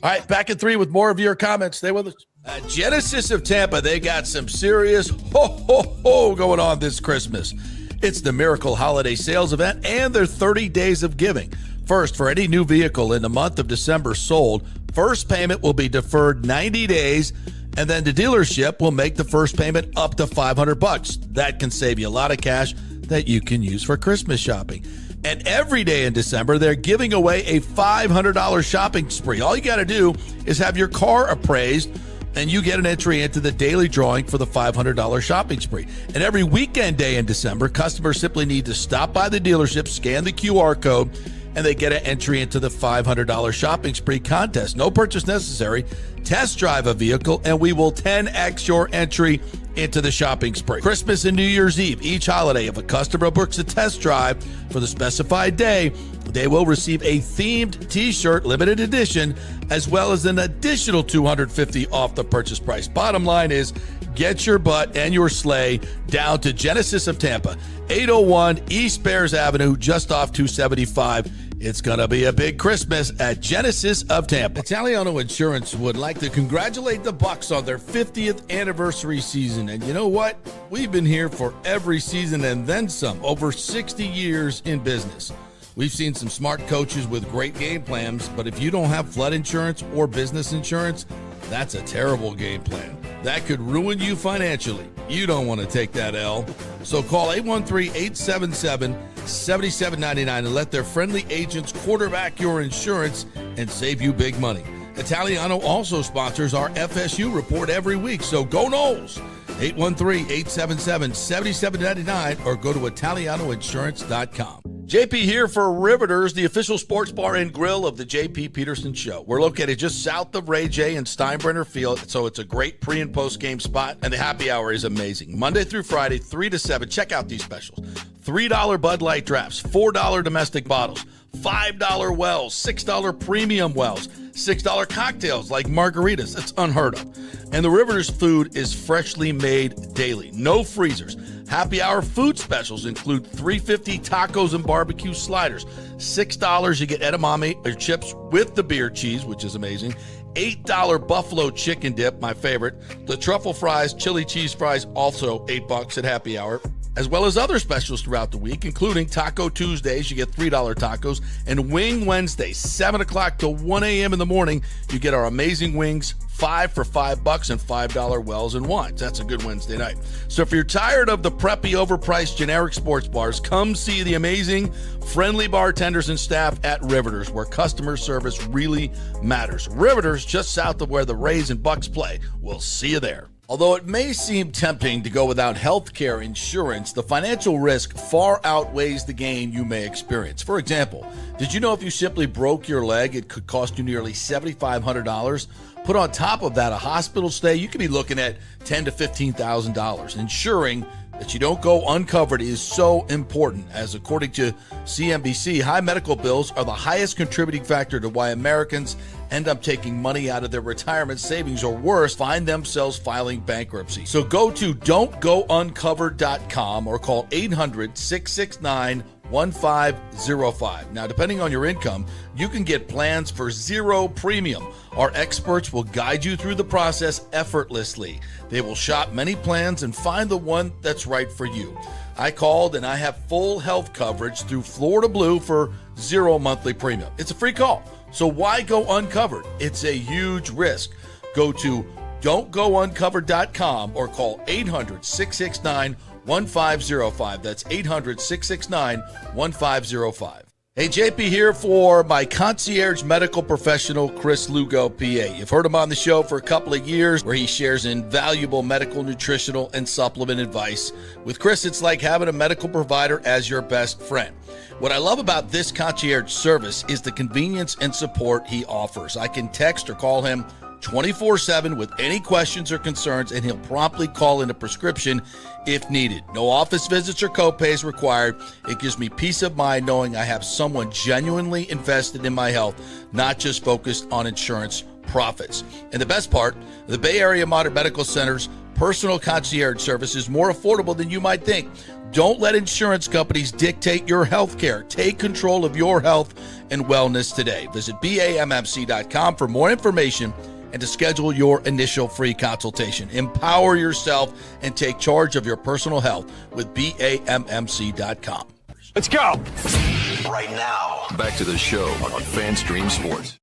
All right, back at 3 with more of your comments. Stay with us. At Genesis of Tampa, they got some serious ho going on this Christmas. It's the Miracle Holiday Sales Event and their 30 days of giving. First, for any new vehicle in the month of December sold, first payment will be deferred 90 days, and then the dealership will make the first payment up to $500. That can save you a lot of cash that you can use for Christmas shopping. And every day in December, they're giving away a $500 shopping spree. All you got to do is have your car appraised, and you get an entry into the daily drawing for the $500 shopping spree. And every weekend day in December, customers simply need to stop by the dealership, scan the QR code, and they get an entry into the $500 shopping spree contest. No purchase necessary. Test drive a vehicle, and we will 10x your entry into the shopping spree. Christmas and New Year's Eve, each holiday, if a customer books a test drive for the specified day, they will receive a themed t-shirt, limited edition, as well as an additional $250 off the purchase price. Bottom line is, get your butt and your sleigh down to Genesis of Tampa, 801 East Bears Avenue, just off 275. It's going to be a big Christmas at Genesis of Tampa. Italiano Insurance would like to congratulate the Bucs on their 50th anniversary season. And you know what? We've been here for every season and then some, over 60 years in business. We've seen some smart coaches with great game plans, but if you don't have flood insurance or business insurance, that's a terrible game plan. That could ruin you financially. You don't want to take that L. So call 813-877-7799 and let their friendly agents quarterback your insurance and save you big money. Italiano also sponsors our FSU report every week, so go Noles. 813-877-7799 or go to italianoinsurance.com. JP here for Riveters, the official sports bar and grill of the JP Peterson Show. We're located just south of Ray J and Steinbrenner Field, so it's a great pre- and post-game spot, and the happy hour is amazing. Monday through Friday, 3 to 7. Check out these specials. $3 Bud Light drafts, $4 domestic bottles, $5 wells, $6 premium wells, $6 cocktails like margaritas. That's unheard of. And the Riveters food is freshly made daily. No freezers. Happy hour food specials include $3.50 tacos and barbecue sliders. $6 you get edamame or chips with the beer cheese, which is amazing. $8 buffalo chicken dip, my favorite. The truffle fries, chili cheese fries, also $8 at happy hour. As well as other specials throughout the week, including Taco Tuesdays, you get $3 tacos, and Wing Wednesdays, 7 o'clock to 1 a.m. in the morning, you get our amazing wings, 5 for $5 and $5 wells and wines. That's a good Wednesday night. So if you're tired of the preppy, overpriced, generic sports bars, come see the amazing, friendly bartenders and staff at Riveters, where customer service really matters. Riveters, just south of where the Rays and Bucs play. We'll see you there. Although it may seem tempting to go without health care insurance, the financial risk far outweighs the gain you may experience. For example, did you know if you simply broke your leg, it could cost you nearly $7,500? Put on top of that a hospital stay, you could be looking at $10,000 to $15,000. Ensuring that you don't go uncovered is so important, as according to CNBC, high medical bills are the highest contributing factor to why Americans end up taking money out of their retirement savings, or worse, find themselves filing bankruptcy. So go to don'tgouncovered.com or call 800-669-1505. Now, depending on your income, you can get plans for zero premium. Our experts will guide you through the process effortlessly. They will shop many plans and find the one that's right for you. I called and I have full health coverage through Florida Blue for zero monthly premium. It's a free call. So why go uncovered? It's a huge risk. Go to don'tgouncovered.com or call 800-669-1505. That's 800-669-1505. Hey, JP here for my concierge medical professional, Chris Lugo, PA. You've heard him on the show for a couple of years, where he shares invaluable medical, nutritional, and supplement advice. With Chris, it's like having a medical provider as your best friend. What I love about this concierge service is the convenience and support he offers. I can text or call him 24/7 with any questions or concerns, and he'll promptly call in a prescription if needed. No office visits or copays required. It gives me peace of mind knowing I have someone genuinely invested in my health, not just focused on insurance profits. And the best part, the Bay Area Modern Medical Center's personal concierge service is more affordable than you might think. Don't let insurance companies dictate your health care. Take control of your health and wellness today. Visit BAMMC.com for more information and to schedule your initial free consultation. Empower yourself and take charge of your personal health with BAMMC.com. Let's go. Right now, back to the show on FanStream Sports.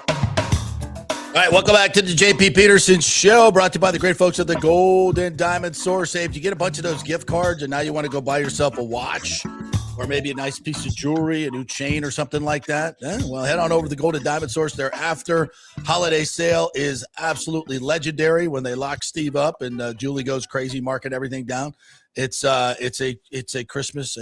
All right, welcome back to the JP Peterson Show, brought to you by the great folks at the Gold and Diamond Source. Hey, if you get a bunch of those gift cards and now you want to go buy yourself a watch or maybe a nice piece of jewelry, a new chain or something like that, well, head on over to the Gold and Diamond Source. Their after holiday sale is absolutely legendary when they lock Steve up and Julie goes crazy, marking everything down. It's a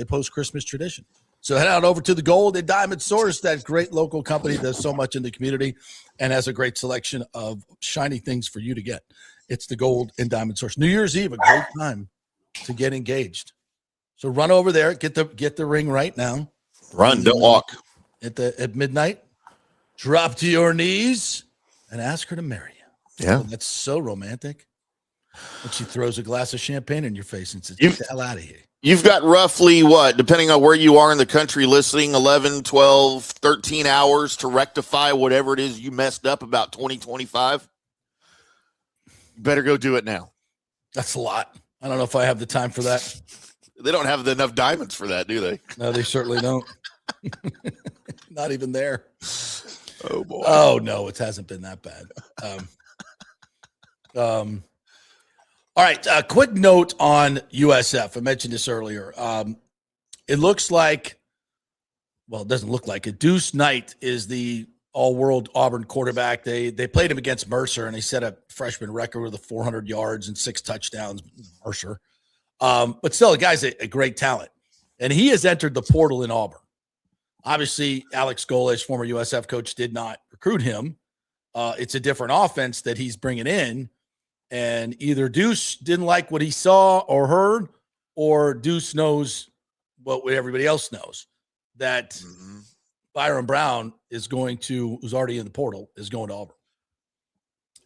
post-Christmas tradition. So head on over to the Gold and Diamond Source. That great local company does so much in the community and has a great selection of shiny things for you to get. It's the Gold and Diamond Source. New Year's Eve, a great time to get engaged. So run over there, get the ring right now. Run, don't walk. At midnight, drop to your knees and ask her to marry you. Yeah. Oh, that's so romantic. And she throws a glass of champagne in your face and says, get the hell out of here. You've got roughly what, depending on where you are in the country, listening 11, 12, 13 hours to rectify whatever it is you messed up about 2025. Better go do it now. That's a lot. I don't know if I have the time for that. They don't have enough diamonds for that, do they? No, they certainly don't. Not even there. Oh boy. Oh no, it hasn't been that bad. All right. A quick note on USF. I mentioned this earlier. It looks like, well, it doesn't look like it. Deuce Knight is the all-world Auburn quarterback. They played him against Mercer, and he set a freshman record with 400 yards and 6 touchdowns. Mercer, but still, the guy's a great talent, and he has entered the portal in Auburn. Obviously, Alex Golish, former USF coach, did not recruit him. It's a different offense that he's bringing in, and either Deuce didn't like what he saw or heard, or Deuce knows what everybody else knows, that Byrum Brown is going to, who's already in the portal, is going to Auburn.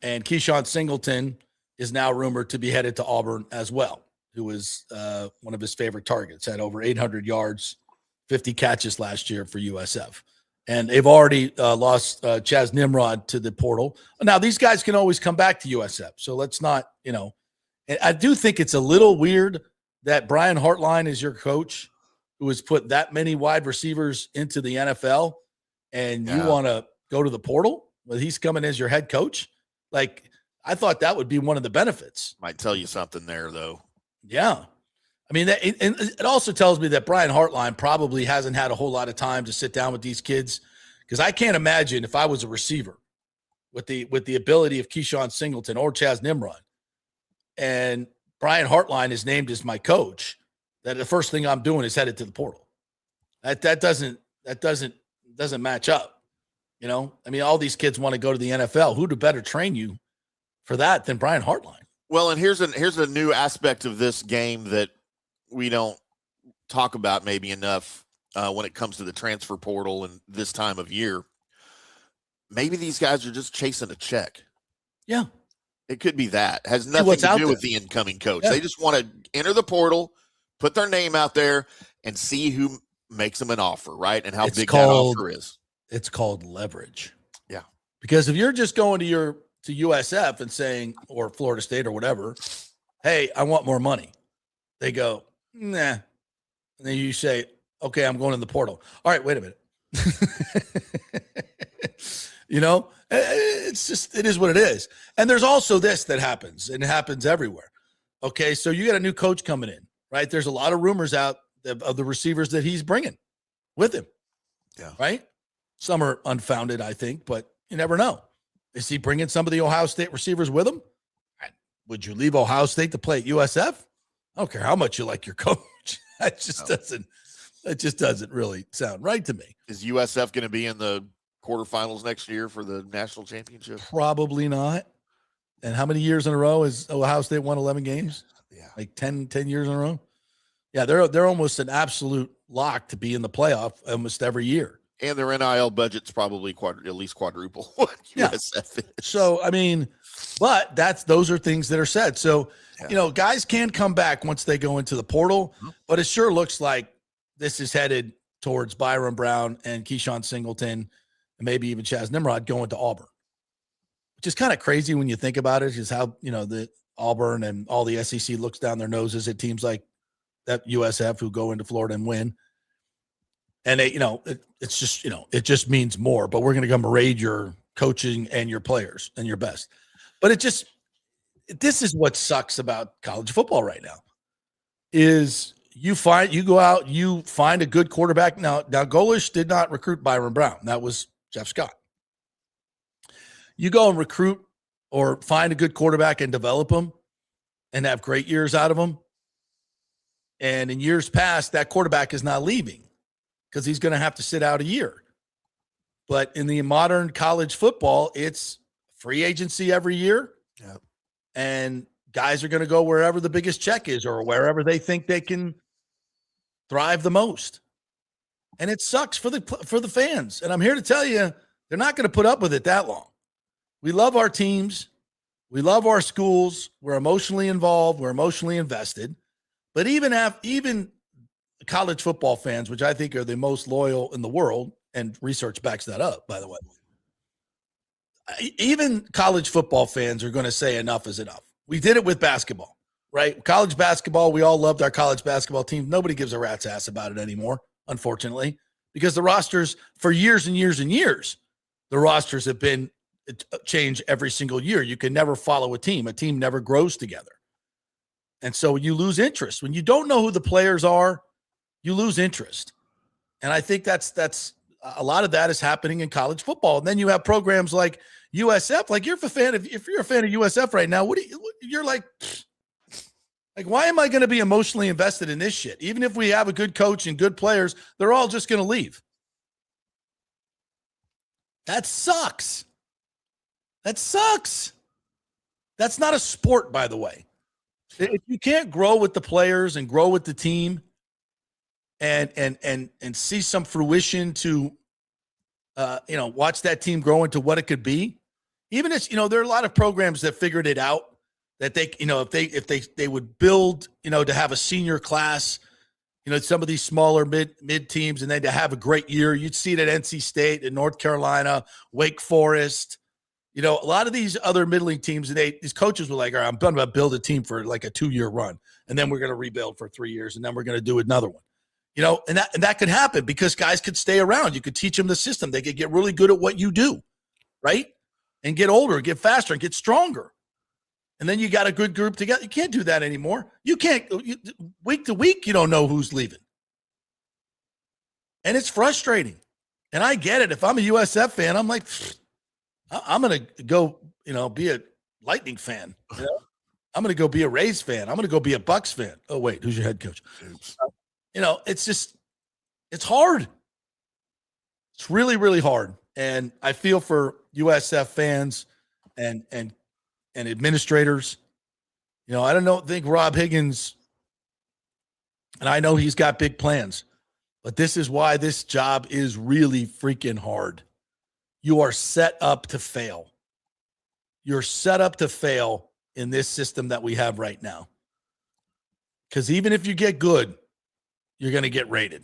And Keyshawn Singleton is now rumored to be headed to Auburn as well, who was one of his favorite targets, had over 800 yards, 50 catches last year for USF. And they've already lost Chaz Nimrod to the portal. Now, these guys can always come back to USF. So let's not, and I do think it's a little weird that Brian Hartline is your coach who has put that many wide receivers into the NFL, and you want to go to the portal when he's coming as your head coach. Like, I thought that would be one of the benefits. Might tell you something there, though. Yeah. I mean, it also tells me that Brian Hartline probably hasn't had a whole lot of time to sit down with these kids, because I can't imagine if I was a receiver with the ability of Keyshawn Singleton or Chaz Nimrod, and Brian Hartline is named as my coach, that the first thing I'm doing is headed to the portal. That doesn't match up. I mean, all these kids want to go to the NFL. Who to better train you for that than Brian Hartline? Well, and here's a new aspect of this game that we don't talk about maybe enough when it comes to the transfer portal and this time of year. Maybe these guys are just chasing a check. Yeah. It could be that. Has nothing to do with the incoming coach. Yeah. They just want to enter the portal, put their name out there, and see who makes them an offer, right? And how big that offer is. It's called leverage. Yeah. Because if you're just going to USF and saying, or Florida State or whatever, hey, I want more money. They go, nah. And then you say, okay, I'm going in the portal. All right, wait a minute. It is what it is. And there's also this that happens, and it happens everywhere. Okay, so you got a new coach coming in, right? There's a lot of rumors out of the receivers that he's bringing with him. Yeah. Right? Some are unfounded, I think, but you never know. Is he bringing some of the Ohio State receivers with him? Would you leave Ohio State to play at USF? I don't care how much you like your coach. That just doesn't really sound right to me. Is USF going to be in the quarterfinals next year for the national championship? Probably not. And how many years in a row has Ohio State won 11 games? Yeah. Like 10 years in a row? Yeah, they're almost an absolute lock to be in the playoff almost every year. And their NIL budget's probably at least quadruple what USF is. So, I mean, but those are things that are said. So, guys can come back once they go into the portal, but it sure looks like this is headed towards Byrum Brown and Keyshawn Singleton, and maybe even Chaz Nimrod going to Auburn, which is kind of crazy when you think about it, is how, the Auburn and all the SEC looks down their noses at teams like that USF who go into Florida and win. And it's just, it just means more, but we're going to come raid your coaching and your players and your best. But this is what sucks about college football right now is you go out, you find a good quarterback. Now Golish did not recruit Byrum Brown. That was Jeff Scott. You go and recruit or find a good quarterback and develop them and have great years out of them. And in years past, that quarterback is not leaving, because he's going to have to sit out a year. But in the modern college football, it's free agency every year. Yep. And guys are going to go wherever the biggest check is or wherever they think they can thrive the most. And it sucks for the fans. And I'm here to tell you, they're not going to put up with it that long. We love our teams. We love our schools. We're emotionally involved. We're emotionally invested. But even college football fans, which I think are the most loyal in the world, and research backs that up, by the way. Even college football fans are going to say enough is enough. We did it with basketball, right? College basketball, we all loved our college basketball team. Nobody gives a rat's ass about it anymore, unfortunately. because the rosters for years and years and years, the rosters have been changed every single year. You can never follow a team. A team never grows together. And so you lose interest. When you don't know who the players are, you lose interest. And I think that's a lot of that is happening in college football. And then you have programs like USF. Like if you're a fan of USF right now, you're like, why am I going to be emotionally invested in this shit? Even if we have a good coach and good players, they're all just going to leave. That sucks. That sucks. That's not a sport, by the way. If you can't grow with the players and grow with the team and see some fruition to watch that team grow into what it could be, even as there are a lot of programs that figured it out that they if they would build to have a senior class, some of these smaller mid teams, and then to have a great year. You'd see it at NC State and North Carolina, Wake Forest. A lot of these other middling teams, these coaches were like, all right, I'm going to build a team for like a 2-year run, and then we're going to rebuild for 3 years, and then we're going to do another one. And that could happen because guys could stay around. You could teach them the system. They could get really good at what you do, right? And get older, get faster, and get stronger. And then you got a good group together. You can't do that anymore. You can't week to week. You don't know who's leaving, and it's frustrating. And I get it. If I'm a USF fan, I'm like, I'm gonna go, be a Lightning fan. I'm gonna go be a Rays fan. I'm gonna go be a Bucs fan. Oh wait, who's your head coach? It's hard. It's really, really hard. And I feel for USF fans and administrators. I don't think Rob Higgins, and I know he's got big plans, but this is why this job is really freaking hard. You are set up to fail. You're set up to fail in this system that we have right now. Because even if you get good, you're going to get rated.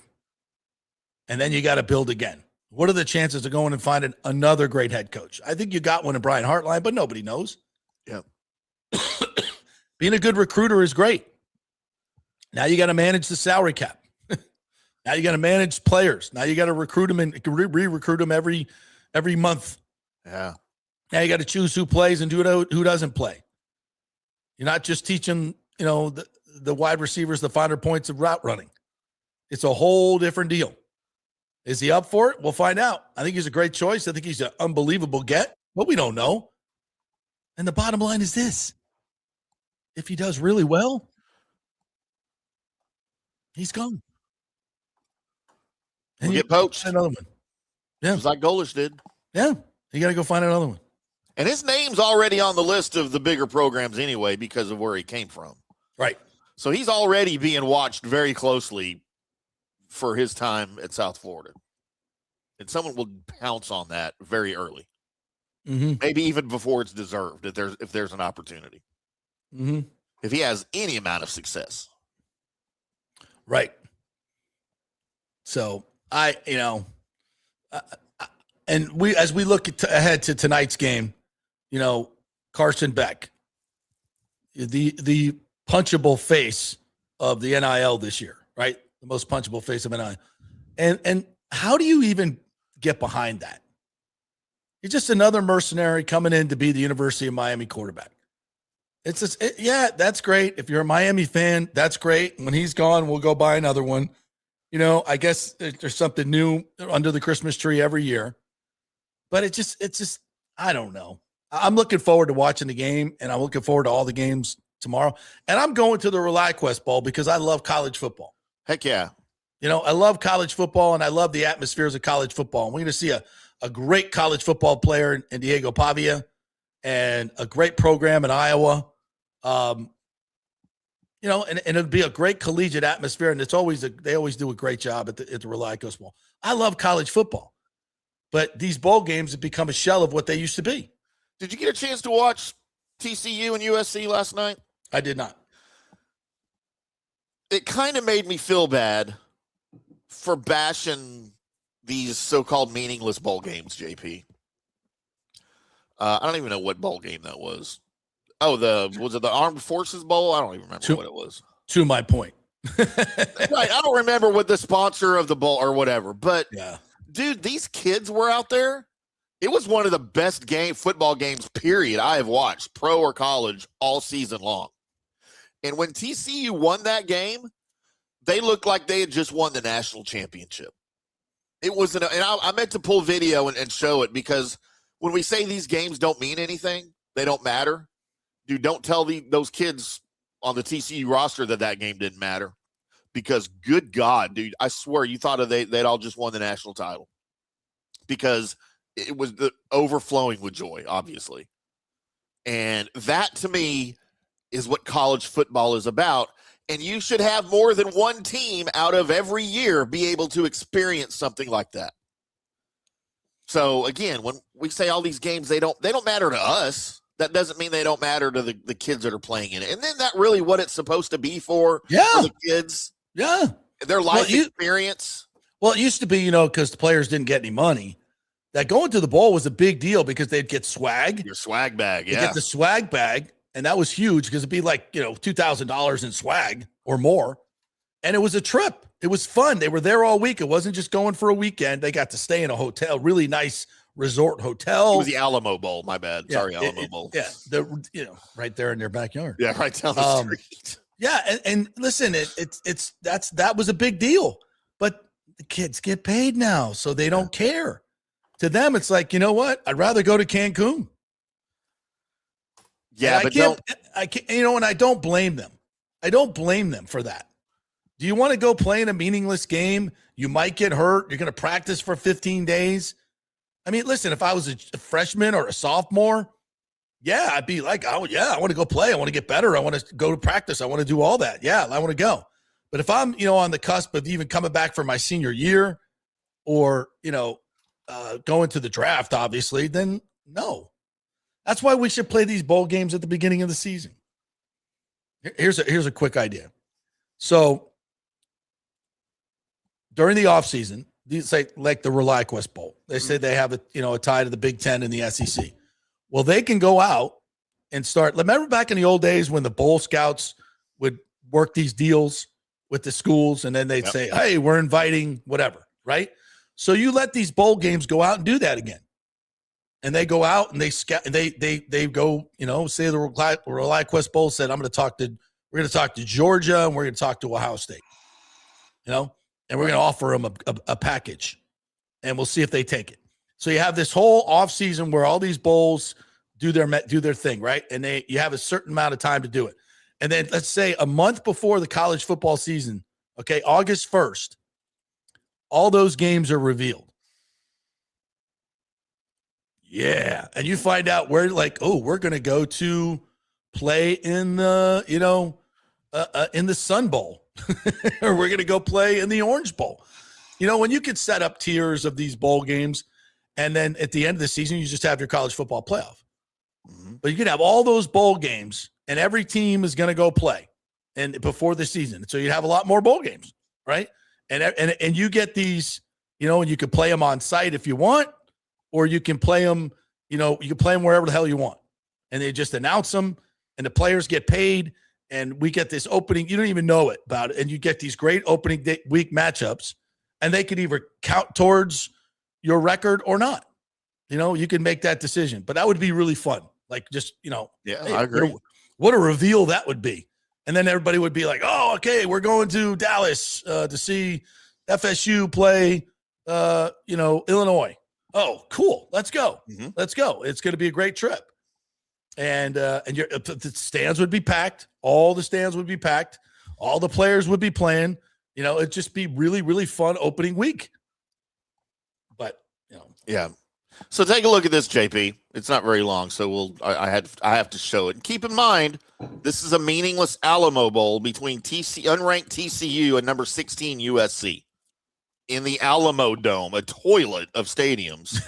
And then you got to build again. What are the chances of going and finding another great head coach? I think you got one in Brian Hartline, but nobody knows. Yeah. Being a good recruiter is great. Now you got to manage the salary cap. Now you got to manage players. Now you got to recruit them and re-recruit them every month. Yeah. Now you got to choose who plays and who doesn't play. You're not just teaching, the wide receivers the finer points of route running. It's a whole different deal. Is he up for it? We'll find out. I think he's a great choice. I think he's an unbelievable get, but we don't know. And the bottom line is this. If he does really well, he's gone. And We'll get poached. Another one. Yeah. Just like Golish did. Yeah. You got to go find another one. And his name's already on the list of the bigger programs anyway because of where he came from. Right. So he's already being watched very closely for his time at South Florida. And someone will pounce on that very early. Mm-hmm. Maybe even before it's deserved, if there's an opportunity. Mm-hmm. If he has any amount of success. Right. So and as we look ahead to tonight's game, Carson Beck, the punchable face of the NIL this year, right? The most punchable face of NIL. And how do you even get behind that? He's just another mercenary coming in to be the University of Miami quarterback. It's just, that's great. If you're a Miami fan, that's great. When he's gone, we'll go buy another one. I guess there's something new under the Christmas tree every year. But it's just, I don't know. I'm looking forward to watching the game, and I'm looking forward to all the games tomorrow. And I'm going to the ReliQuest Bowl because I love college football. Heck yeah. I love college football, and I love the atmospheres of college football. And we're going to see a great college football player in Diego Pavia and a great program in Iowa. And it'll be a great collegiate atmosphere. And they always do a great job at the ReliQuest Bowl. I love college football, but these bowl games have become a shell of what they used to be. Did you get a chance to watch TCU and USC last night? I did not. It kind of made me feel bad for bashing these so-called meaningless bowl games, JP. I don't even know what bowl game that was. Oh, was it the Armed Forces Bowl? I don't even remember what it was. To my point, Right. I don't remember what the sponsor of the bowl or whatever, but Yeah. dude, these kids were out there. It was one of the best football games, period, I have watched, pro or college, all season long. And when TCU won that game, they looked like they had just won the national championship. It was and I meant to pull video and show it, because when we say these games don't mean anything, they don't matter. Dude, don't tell those kids on the TCU roster that game didn't matter, because good God, dude, I swear you thought they'd all just won the national title, because it was overflowing with joy, obviously. And that, to me, is what college football is about. And you should have more than one team out of every year be able to experience something like that. So, again, when we say all these games, they don't matter to us. That doesn't mean they don't matter to the kids that are playing in it. And then that really what it's supposed to be for the kids. Yeah. Their life experience. Well, it used to be, because the players didn't get any money, that going to the bowl was a big deal because they'd get swag. Your swag bag, yeah. They'd get the swag bag, and that was huge because it'd be like, $2,000 in swag or more. And it was a trip. It was fun. They were there all week. It wasn't just going for a weekend. They got to stay in a hotel, really nice resort hotel. It was the Alamo Bowl, my bad. Yeah, sorry, Alamo Bowl. Yeah, right there in their backyard. Yeah, right down the street. Yeah, and listen, that was a big deal. But the kids get paid now, so they don't care. To them, it's like, you know what? I'd rather go to Cancun. Yeah, but I can't, and I don't blame them. I don't blame them for that. Do you want to go play in a meaningless game? You might get hurt. You're going to practice for 15 days. I mean, listen, if I was a freshman or a sophomore, yeah, I'd be like, I want to go play. I want to get better. I want to go to practice. I want to do all that. Yeah, I want to go. But if I'm, on the cusp of even coming back for my senior year or, going to the draft, obviously, then no. That's why we should play these bowl games at the beginning of the season. Here's a quick idea. So during the offseason, these say like the ReliaQuest Bowl, they say they have a tie to the Big Ten and the SEC. Well, they can go out and start. Remember back in the old days when the bowl scouts would work these deals with the schools, and then they'd say, "Hey, we're inviting whatever," right? So you let these bowl games go out and do that again. And they go out and they scout, and they go, say the ReliaQuest Bowl said, we're going to talk to Georgia, and we're going to talk to Ohio State, and we're going to offer them a package, and we'll see if they take it. So you have this whole offseason where all these bowls do their thing, right? And you have a certain amount of time to do it. And then let's say a month before the college football season, okay, August 1st, all those games are revealed. Yeah. And you find out where, like, we're going to go to play in the, in the Sun Bowl, or we're going to go play in the Orange Bowl. When you could set up tiers of these bowl games, and then at the end of the season, you just have your college football playoff. Mm-hmm. But you could have all those bowl games, and every team is going to go play and before the season. So you have a lot more bowl games, right? And you get these, and you could play them on site if you want, or you can play them, you can play them wherever the hell you want. And they just announce them, and the players get paid, and we get this opening. You don't even know it about it. And you get these great opening week matchups, and they could either count towards your record or not. You can make that decision. But that would be really fun. Like, just, yeah, hey, I agree. What a reveal that would be. And then everybody would be like, oh, okay, we're going to Dallas to see FSU play, Illinois. Oh, cool. Let's go. Mm-hmm. Let's go. It's going to be a great trip. And the stands would be packed. All the stands would be packed. All the players would be playing. It'd just be really, really fun opening week. But, yeah. So take a look at this, JP. It's not very long, so I have to show it. And keep in mind, this is a meaningless Alamo Bowl between unranked TCU and number 16 USC in the Alamo Dome, a toilet of stadiums,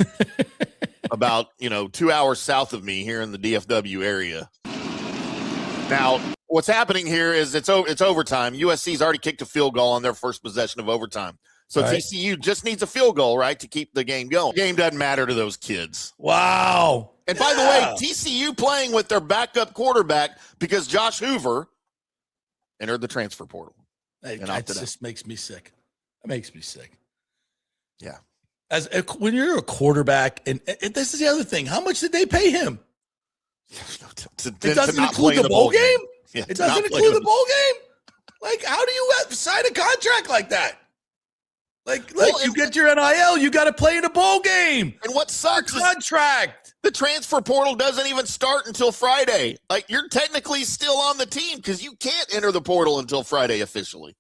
about 2 hours south of me here in the DFW area. Now, what's happening here is it's overtime. USC's already kicked a field goal on their first possession of overtime. So right. TCU just needs a field goal, right, to keep the game going. The game doesn't matter to those kids. Wow. And by the way, TCU playing with their backup quarterback because Josh Hoover entered the transfer portal. It just makes me sick. It makes me sick. Yeah. When you're a quarterback, and this is the other thing, how much did they pay him? It doesn't include the bowl game? Yeah, it doesn't include the bowl game? Like, how do you sign a contract like that? Like you get your NIL, you got to play in a bowl game. And what sucks contract. The transfer portal doesn't even start until Friday. Like, you're technically still on the team because you can't enter the portal until Friday officially.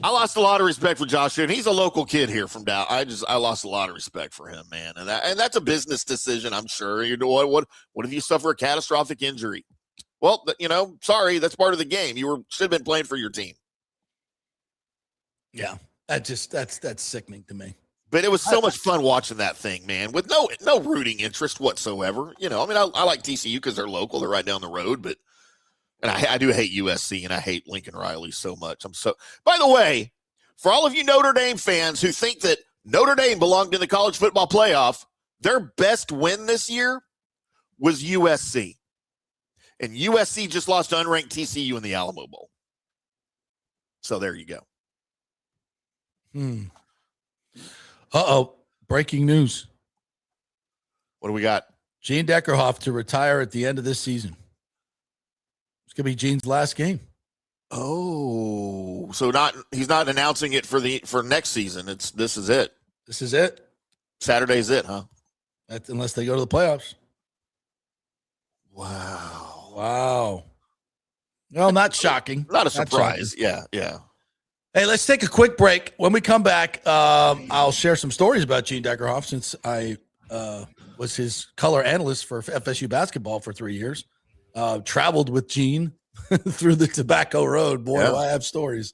I lost a lot of respect for Josh, and he's a local kid here from Dallas. I lost a lot of respect for him, man. And that's a business decision, I'm sure. You know what if you suffer a catastrophic injury? Well, sorry, that's part of the game. You should have been playing for your team. Yeah, that's sickening to me. But it was so much fun watching that thing, man, with no rooting interest whatsoever. I like TCU because they're local, they're right down the road, and I do hate USC and I hate Lincoln Riley so much. By the way, for all of you Notre Dame fans who think that Notre Dame belonged in the college football playoff, their best win this year was USC. And USC just lost to unranked TCU in the Alamo Bowl. So there you go. Uh-oh. Breaking news. What do we got? Gene Deckerhoff to retire at the end of this season. It's going to be Gene's last game. Oh, so he's not announcing it for next season. This is it. This is it. Saturday's it, huh? Unless they go to the playoffs. Wow. Well, not shocking. Not a surprise. Yeah. Hey, let's take a quick break. When we come back, I'll share some stories about Gene Deckerhoff since I was his color analyst for FSU basketball for 3 years. Traveled with Gene through the Tobacco Road. Boy, do I have stories.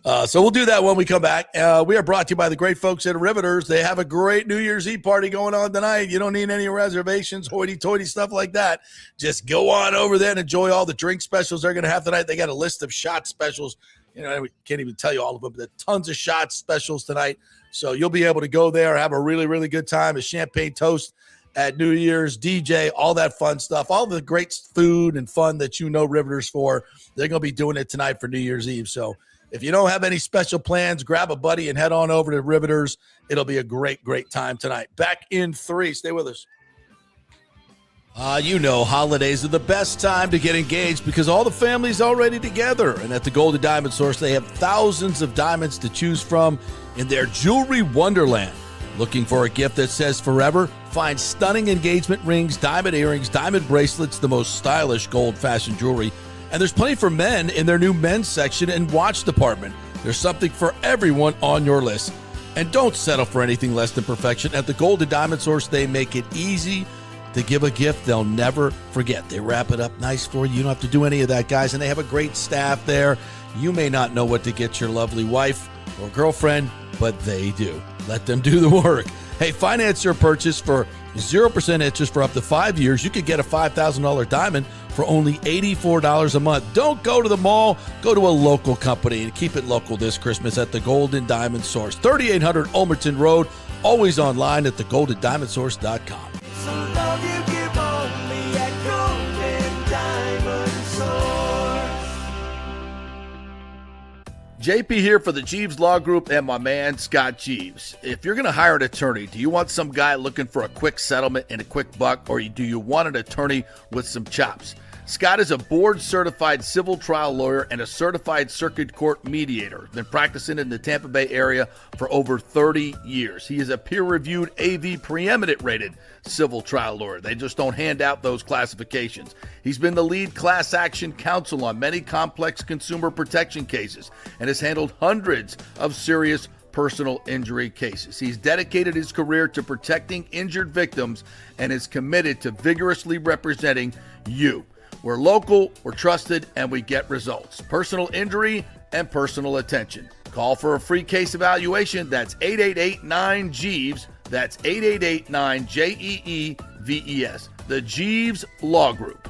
So we'll do that when we come back. We are brought to you by the great folks at Riveters. They have a great New Year's Eve party going on tonight. You don't need any reservations, hoity-toity stuff like that. Just go on over there and enjoy all the drink specials they're going to have tonight. They got a list of shot specials. We can't even tell you all of them, but tons of shot specials tonight. So you'll be able to go there, have a really, really good time. A champagne toast at New Year's, DJ, all that fun stuff, all the great food and fun that Riveters for. They're going to be doing it tonight for New Year's Eve. So if you don't have any special plans, grab a buddy and head on over to Riveters. It'll be a great, great time tonight. Back in 3. Stay with us. Holidays are the best time to get engaged because all the family's already together. And at the Golden Diamond Source, they have thousands of diamonds to choose from in their jewelry wonderland. Looking for a gift that says forever? Find stunning engagement rings, diamond earrings, diamond bracelets, the most stylish gold fashion jewelry. And there's plenty for men in their new men's section and watch department. There's something for everyone on your list. And don't settle for anything less than perfection. At the Golden Diamond Source, they make it easy to give a gift they'll never forget. They wrap it up nice for you. You don't have to do any of that, guys. And they have a great staff there. You may not know what to get your lovely wife or girlfriend, but they do. Let them do the work. Hey, finance your purchase for 0% interest for up to 5 years. You could get a $5,000 diamond for only $84 a month. Don't go to the mall. Go to a local company and keep it local this Christmas at the Golden Diamond Source. 3800 Ulmerton Road. Always online at thegoldendiamondsource.com. Some love you give only at Golden Diamond Source. JP here for the Jeeves Law Group and my man Scott Jeeves. If you're going to hire an attorney, do you want some guy looking for a quick settlement and a quick buck, or do you want an attorney with some chops? Scott is a board-certified civil trial lawyer and a certified circuit court mediator. Been practicing in the Tampa Bay area for over 30 years. He is a peer-reviewed AV preeminent-rated civil trial lawyer. They just don't hand out those classifications. He's been the lead class action counsel on many complex consumer protection cases and has handled hundreds of serious personal injury cases. He's dedicated his career to protecting injured victims and is committed to vigorously representing you. We're local, we're trusted, and we get results. Personal injury and personal attention. Call for a free case evaluation. That's 888-9-JEEVES. That's 888-9-JEEVES. The Jeeves Law Group.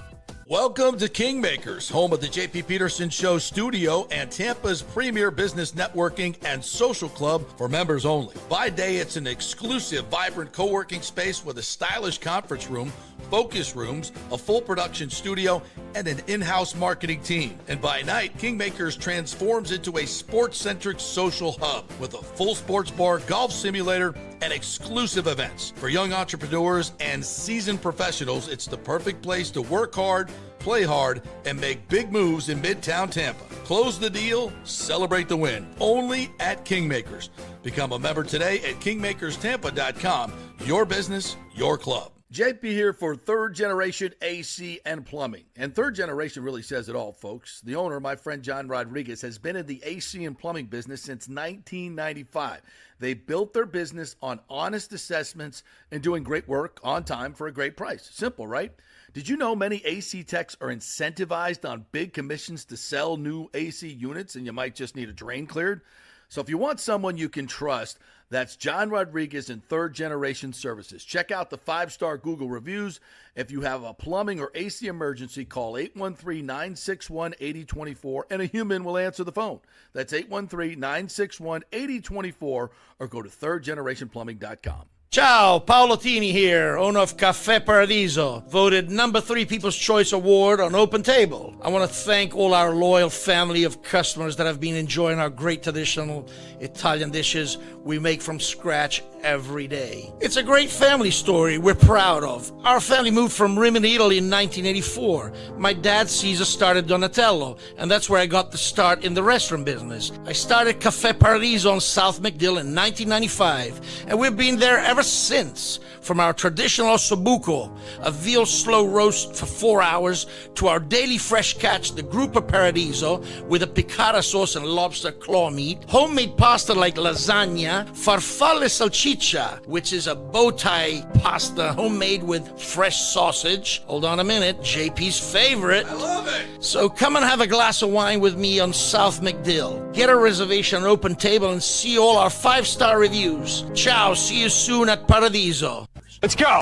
Welcome to Kingmakers, home of the JP Peterson Show studio and Tampa's premier business networking and social club for members only. By day, it's an exclusive, vibrant co-working space with a stylish conference room focus rooms, a full production studio, and an in-house marketing team. And by night, Kingmakers transforms into a sports-centric social hub with a full sports bar, golf simulator, and exclusive events. For young entrepreneurs and seasoned professionals, it's the perfect place to work hard, play hard, and make big moves in Midtown Tampa. Close the deal, celebrate the win. Only at Kingmakers. Become a member today at kingmakerstampa.com. Your business, your club. JP here for Third Generation AC and Plumbing. And Third Generation really says it all, folks. The owner, my friend John Rodriguez, has been in the AC and plumbing business since 1995. They built their business on honest assessments and doing great work on time for a great price. Simple, right? Did you know many AC techs are incentivized on big commissions to sell new AC units, and you might just need a drain cleared? So if you want someone you can trust, that's John Rodriguez and Third Generation Services. Check out the 5-star Google reviews. If you have a plumbing or AC emergency, call 813-961-8024 and a human will answer the phone. That's 813-961-8024 or go to thirdgenerationplumbing.com. Ciao, Paolo Tini here, owner of Caffè Paradiso, voted number 3 People's Choice Award on Open Table. I want to thank all our loyal family of customers that have been enjoying our great traditional Italian dishes we make from scratch every day. It's a great family story we're proud of. Our family moved from Rimini, Italy in 1984. My dad, Caesar, started Donatello, and that's where I got the start in the restaurant business. I started Caffè Paradiso on South McDill in 1995, and we've been there ever since. From our traditional ossobuco, a veal slow roast for 4 hours, to our daily fresh catch, the Gruppo Paradiso, with a piccata sauce and lobster claw meat, homemade pasta like lasagna, farfalle salchicha, which is a bow tie pasta homemade with fresh sausage. Hold on a minute, JP's favorite. I love it. So come and have a glass of wine with me on South McDill. Get a reservation on Open Table and see all our 5-star reviews. Ciao, see you soon at Paradiso. Let's go.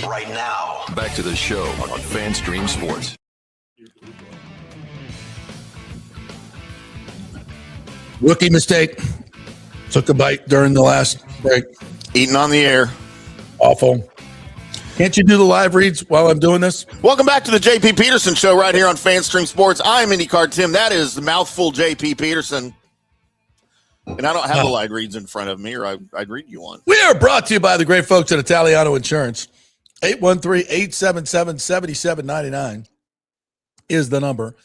Right now, back to the show on FanStream Sports. Rookie mistake. Took a bite during the last break. Eating on the air. Awful. Can't you do the live reads while I'm doing this? Welcome back to the JP Peterson Show right here on FanStream Sports. I'm IndyCarTim. That is the mouthful JP Peterson. And I don't have the live reads in front of me, or I'd read you one. We are brought to you by the great folks at Italiano Insurance. 813-877-7799 is the number.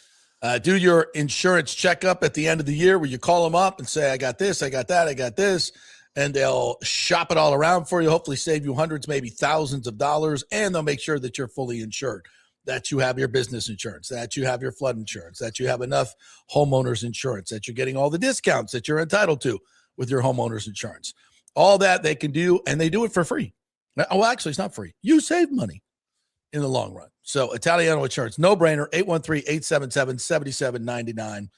Do your insurance checkup at the end of the year where you call them up and say, I got this, I got that, I got this. And they'll shop it all around for you, hopefully save you hundreds, maybe thousands of dollars. And they'll make sure that you're fully insured, that you have your business insurance, that you have your flood insurance, that you have enough homeowners insurance, that you're getting all the discounts that you're entitled to with your homeowners insurance. All that they can do, and they do it for free. Oh, actually, it's not free. You save money in the long run. So Italiano Insurance, no-brainer, 813-877-7799.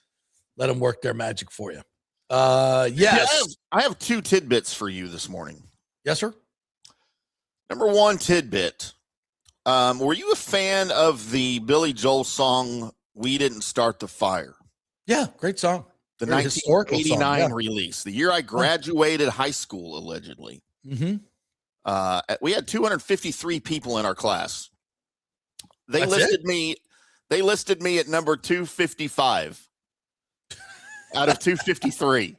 Let them work their magic for you. Yes. I have 2 tidbits for you this morning. Yes, sir. Number 1 tidbit. Were you a fan of the Billy Joel song, We Didn't Start the Fire? Yeah, great song. The Very historical 1989 song, yeah. release, the year I graduated high school, allegedly. Mm-hmm. We had 253 people in our class. They That's listed me at number 255 out of 253.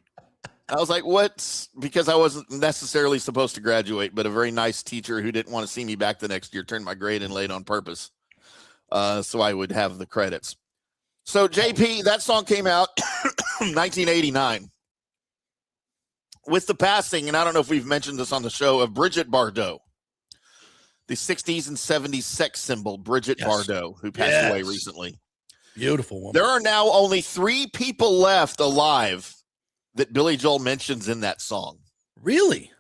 I was like, what? Because I wasn't necessarily supposed to graduate, but a very nice teacher who didn't want to see me back the next year turned my grade in late on purpose. So I would have the credits. So JP, that song came out 1989 with the passing, and I don't know if we've mentioned this on the show, of Bridget Bardot, the 60s and 70s sex symbol, Bridget Bardot, who passed away recently. Beautiful woman. There are now only 3 people left alive that Billy Joel mentions in that song. Really?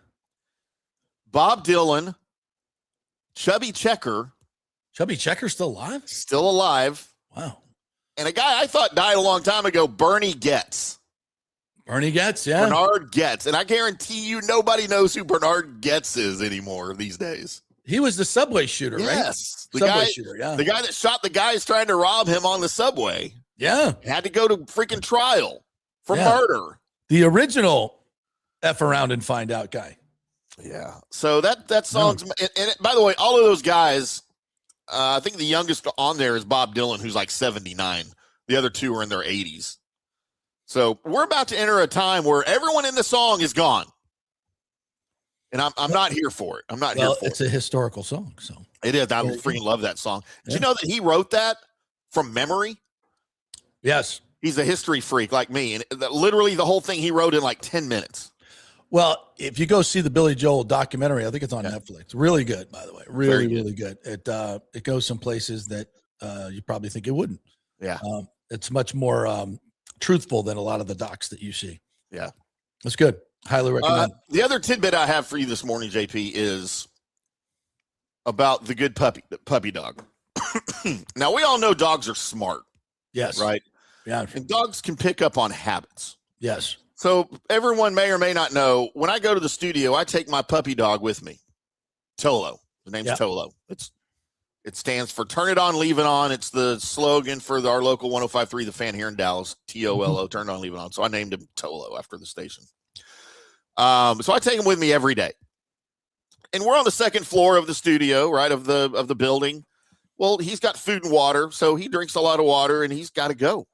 Bob Dylan, Chubby Checker. Chubby Checker's still alive? Still alive. Wow. And a guy I thought died a long time ago, Bernie Getz. Bernie Getz, yeah. Bernard Getz. And I guarantee you nobody knows who Bernard Getz is anymore these days. He was the subway shooter, right? Yes. The subway guy, shooter, yeah. The guy that shot the guys trying to rob him on the subway. Yeah. Had to go to freaking trial for murder. The original F around and find out guy. Yeah. So that song's, and by the way, all of those guys I think the youngest on there is Bob Dylan, who's like 79. The other two are in their 80s. So we're about to enter a time where everyone in the song is gone. And I'm not here for it. I'm not here for it. It's a historical song, so. It is. I freaking love that song. Did you know that he wrote that from memory? Yes. He's a history freak like me. And literally the whole thing he wrote in like 10 minutes. Well, if you go see the Billy Joel documentary, I think it's on Netflix. Really good, by the way. Really good. It goes some places that you probably think it wouldn't. Yeah. It's much more truthful than a lot of the docs that you see. Yeah. It's good. Highly recommend. The other tidbit I have for you this morning, JP, is about the good puppy dog. Now, we all know dogs are smart. Yes. Right? Yeah. And dogs can pick up on habits. Yes. So everyone may or may not know, when I go to the studio, I take my puppy dog with me. Tolo. The name's Tolo. It stands for Turn It On, Leave It On. It's the slogan for our local 105.3 The Fan here in Dallas. TOLO, Turn It On, Leave It On. So I named him Tolo after the station. So I take him with me every day. And we're on the second floor of the studio, right, of the building. Well, he's got food and water, so he drinks a lot of water, and he's got to go,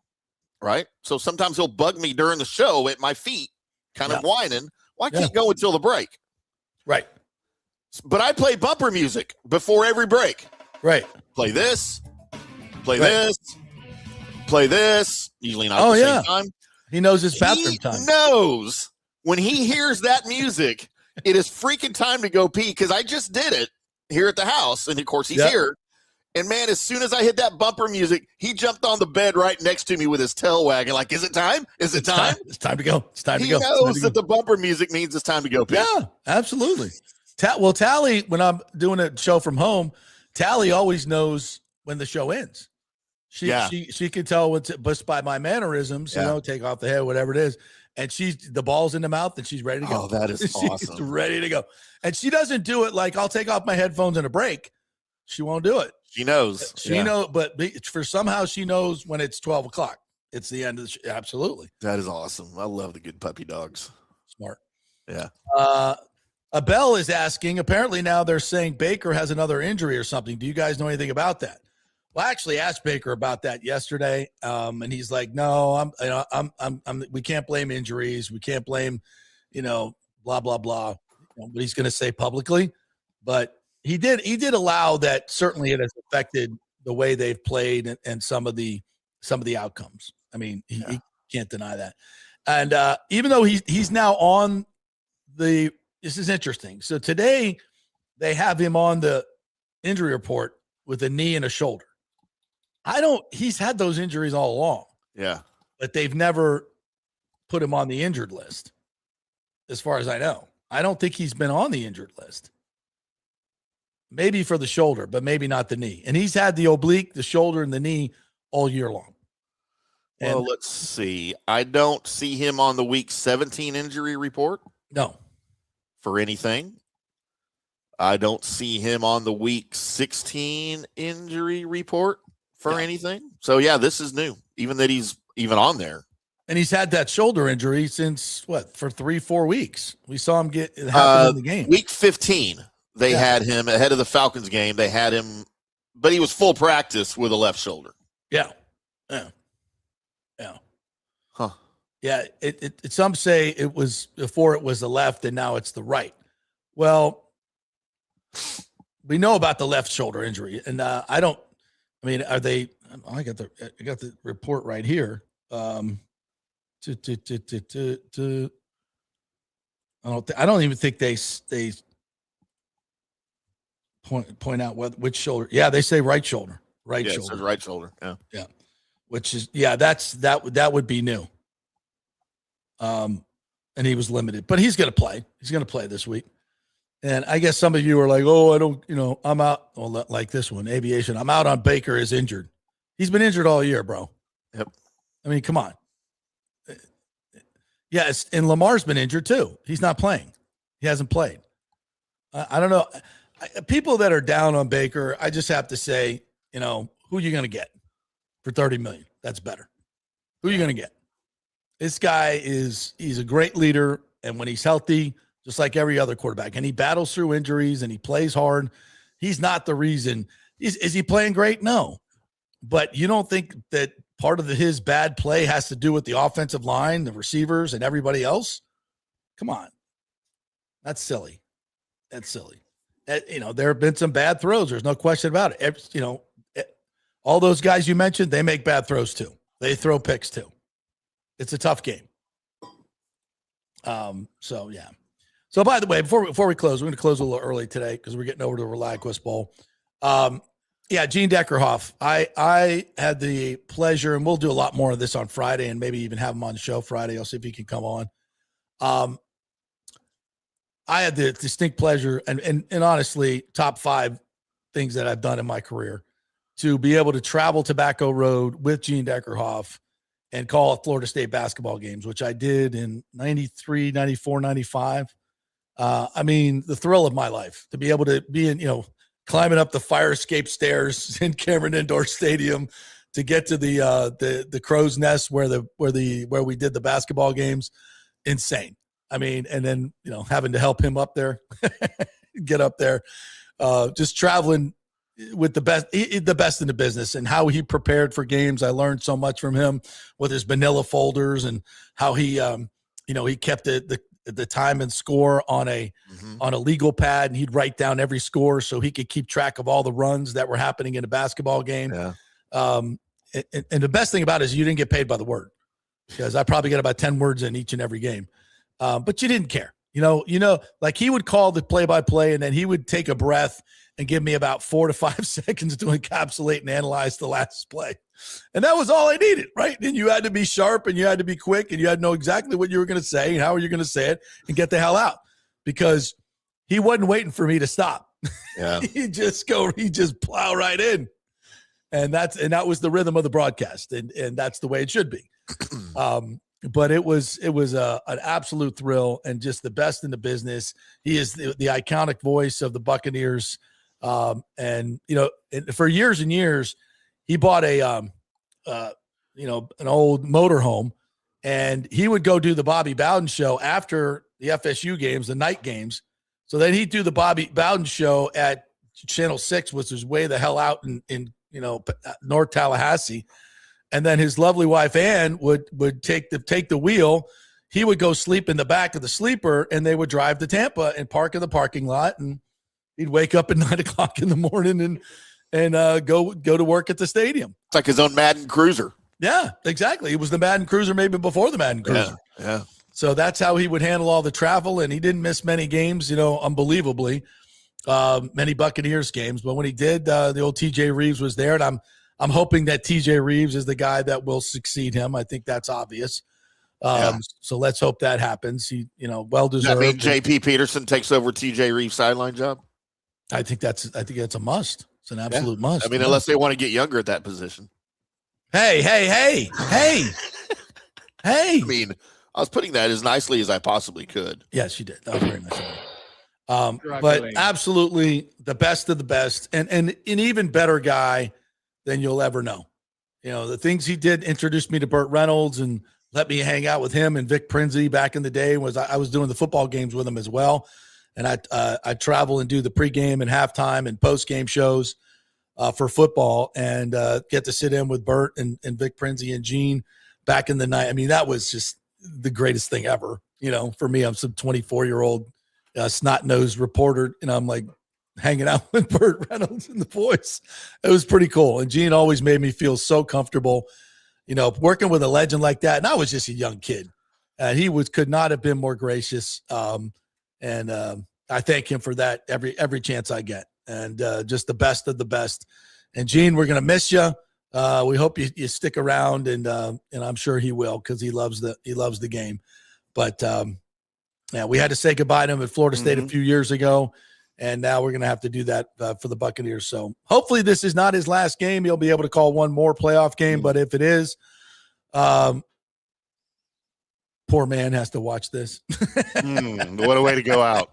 right? So sometimes he'll bug me during the show at my feet, kind of whining. Well, I can't go until the break. Right. But I play bumper music before every break. Right. Play this, play this, play this. Usually not at the same time. He knows his bathroom time. He knows when he hears that music, it is freaking time to go pee, because I just did it here at the house. And, of course, he's here. And, man, as soon as I hit that bumper music, he jumped on the bed right next to me with his tail wagging like, is it time? Is it time? It's time to go. It's time to go. He knows that the bumper music means it's time to go pee. Yeah, absolutely. Well, Tally, when I'm doing a show from home, Tally always knows when the show ends. She can tell just by my mannerisms, take off the head, whatever it is. And the ball's in the mouth and she's ready to go. Oh, that is awesome. She's ready to go. And she doesn't do it like I'll take off my headphones in a break. She won't do it. She knows. She knows, but somehow she knows when it's 12 o'clock. It's the end of the show. Absolutely. That is awesome. I love the good puppy dogs. Smart. Yeah. Abel is asking, apparently now they're saying Baker has another injury or something. Do you guys know anything about that? Well, I actually asked Baker about that yesterday. And he's like, no, we can't blame injuries. We can't blame, blah, blah, blah, what he's going to say publicly. But he did allow that. Certainly it has affected the way they've played and some of the outcomes. I mean, he can't deny that. And even though he's now on this is interesting. So today they have him on the injury report with a knee and a shoulder. He's had those injuries all along. Yeah. But they've never put him on the injured list, as far as I know. I don't think he's been on the injured list. Maybe for the shoulder, but maybe not the knee. And he's had the oblique, the shoulder, and the knee all year long. Well, let's see. I don't see him on the week 17 injury report. No. For anything. I don't see him on the week 16 injury report for anything. So, this is new, even that he's even on there. And he's had that shoulder injury since, for 3-4 weeks. We saw him get it happen in the game. Week 15, they had him ahead of the Falcons game. They had him, but he was full practice with a left shoulder. Yeah. Huh. Yeah, some say it was before it was the left and now it's the right. Well, we know about the left shoulder injury, and are they? I got the report right here. I don't even think they point out which shoulder. Yeah, they say right shoulder. Right shoulder. It says right shoulder. Yeah. Which is that would be new. And he was limited, but he's going to play. He's going to play this week. And I guess some of you are like, oh, I don't, I'm out. Well, like this one, aviation. I'm out on Baker is injured. He's been injured all year, bro. Yep. I mean, come on. Yes. And Lamar's been injured too. He's not playing. He hasn't played. I don't know. People that are down on Baker, I just have to say, who are you going to get for $30 million? That's better. Who are you going to get? This guy he's a great leader. And when he's healthy, just like every other quarterback, and he battles through injuries and he plays hard, he's not the reason Is he playing great? No. But you don't think that part of his bad play has to do with the offensive line, the receivers, and everybody else? Come on. That's silly. That's silly. There have been some bad throws. There's no question about it. All those guys you mentioned, they make bad throws too. They throw picks too. It's a tough game. So yeah. So by the way, before we close, we're going to close a little early today because we're getting over to the Relaquis Bowl. Gene Deckerhoff. I had the pleasure, and we'll do a lot more of this on Friday, and maybe even have him on the show Friday. I'll see if he can come on. I had the distinct pleasure, and honestly, top 5 things that I've done in my career, to be able to travel Tobacco Road with Gene Deckerhoff and call Florida State basketball games, which I did in 93, 94, 95. The thrill of my life to be able to be in, climbing up the fire escape stairs in Cameron Indoor Stadium to get to the crow's nest where we did the basketball games. Insane. And then, having to help him up there, get up there, just traveling with the best in the business, and how he prepared for games. I learned so much from him with his manila folders, and how he, he kept the time and score on a legal pad, and he'd write down every score so he could keep track of all the runs that were happening in a basketball game. Yeah. And the best thing about it is you didn't get paid by the word, because I probably got about 10 words in each and every game. But you didn't care, like he would call the play-by-play, and then he would take a breath and give me about 4 to 5 seconds to encapsulate and analyze the last play. And that was all I needed, right? And you had to be sharp, and you had to be quick, and you had to know exactly what you were going to say and how you going to say it, and get the hell out, because he wasn't waiting for me to stop. Yeah. He'd just plow right in. And that was the rhythm of the broadcast. And that's the way it should be. But it was an absolute thrill, and just the best in the business. He is the iconic voice of the Buccaneers. And for years and years, he bought an old motorhome, and he would go do the Bobby Bowden show after the FSU games, the night games. So then he'd do the Bobby Bowden show at Channel 6, which was way the hell out in North Tallahassee. And then his lovely wife, Ann, would take the wheel. He would go sleep in the back of the sleeper, and they would drive to Tampa and park in the parking lot. And he'd wake up at 9 o'clock in the morning and go to work at the stadium. It's like his own Madden Cruiser. Yeah, exactly. He was the Madden Cruiser maybe before the Madden Cruiser. Yeah. So that's how he would handle all the travel, and he didn't miss many games, unbelievably, many Buccaneers games. But when he did, the old TJ Reeves was there, and I'm hoping that TJ Reeves is the guy that will succeed him. I think that's obvious. So let's hope that happens. He, well deserved. That mean JP Peterson takes over TJ Reeves' sideline job? I think that's a must. It's an absolute must. Unless they want to get younger at that position. Hey. I was putting that as nicely as I possibly could. Yes, you did. That was very nice. But absolutely the best of the best, and an even better guy than you'll ever know. The things he did introduced me to Burt Reynolds and let me hang out with him and Vic Prinzi back in the day. I was doing the football games with him as well. And I travel and do the pregame and halftime and postgame shows for football, and get to sit in with Burt and Vic Prinzi and Gene back in the night. That was just the greatest thing ever. For me, I'm some 24-year-old snot-nosed reporter, and I'm like hanging out with Burt Reynolds and the boys. It was pretty cool. And Gene always made me feel so comfortable, working with a legend like that. And I was just a young kid. He could not have been more gracious. And I thank him for that every chance I get. And just the best of the best. And Gene, we're going to miss you. We hope you stick around, and I'm sure he will, because he loves the game. But we had to say goodbye to him at Florida State a few years ago, and now we're going to have to do that for the Buccaneers. So hopefully this is not his last game. He'll be able to call one more playoff game. But if it is, poor man has to watch this. What a way to go out.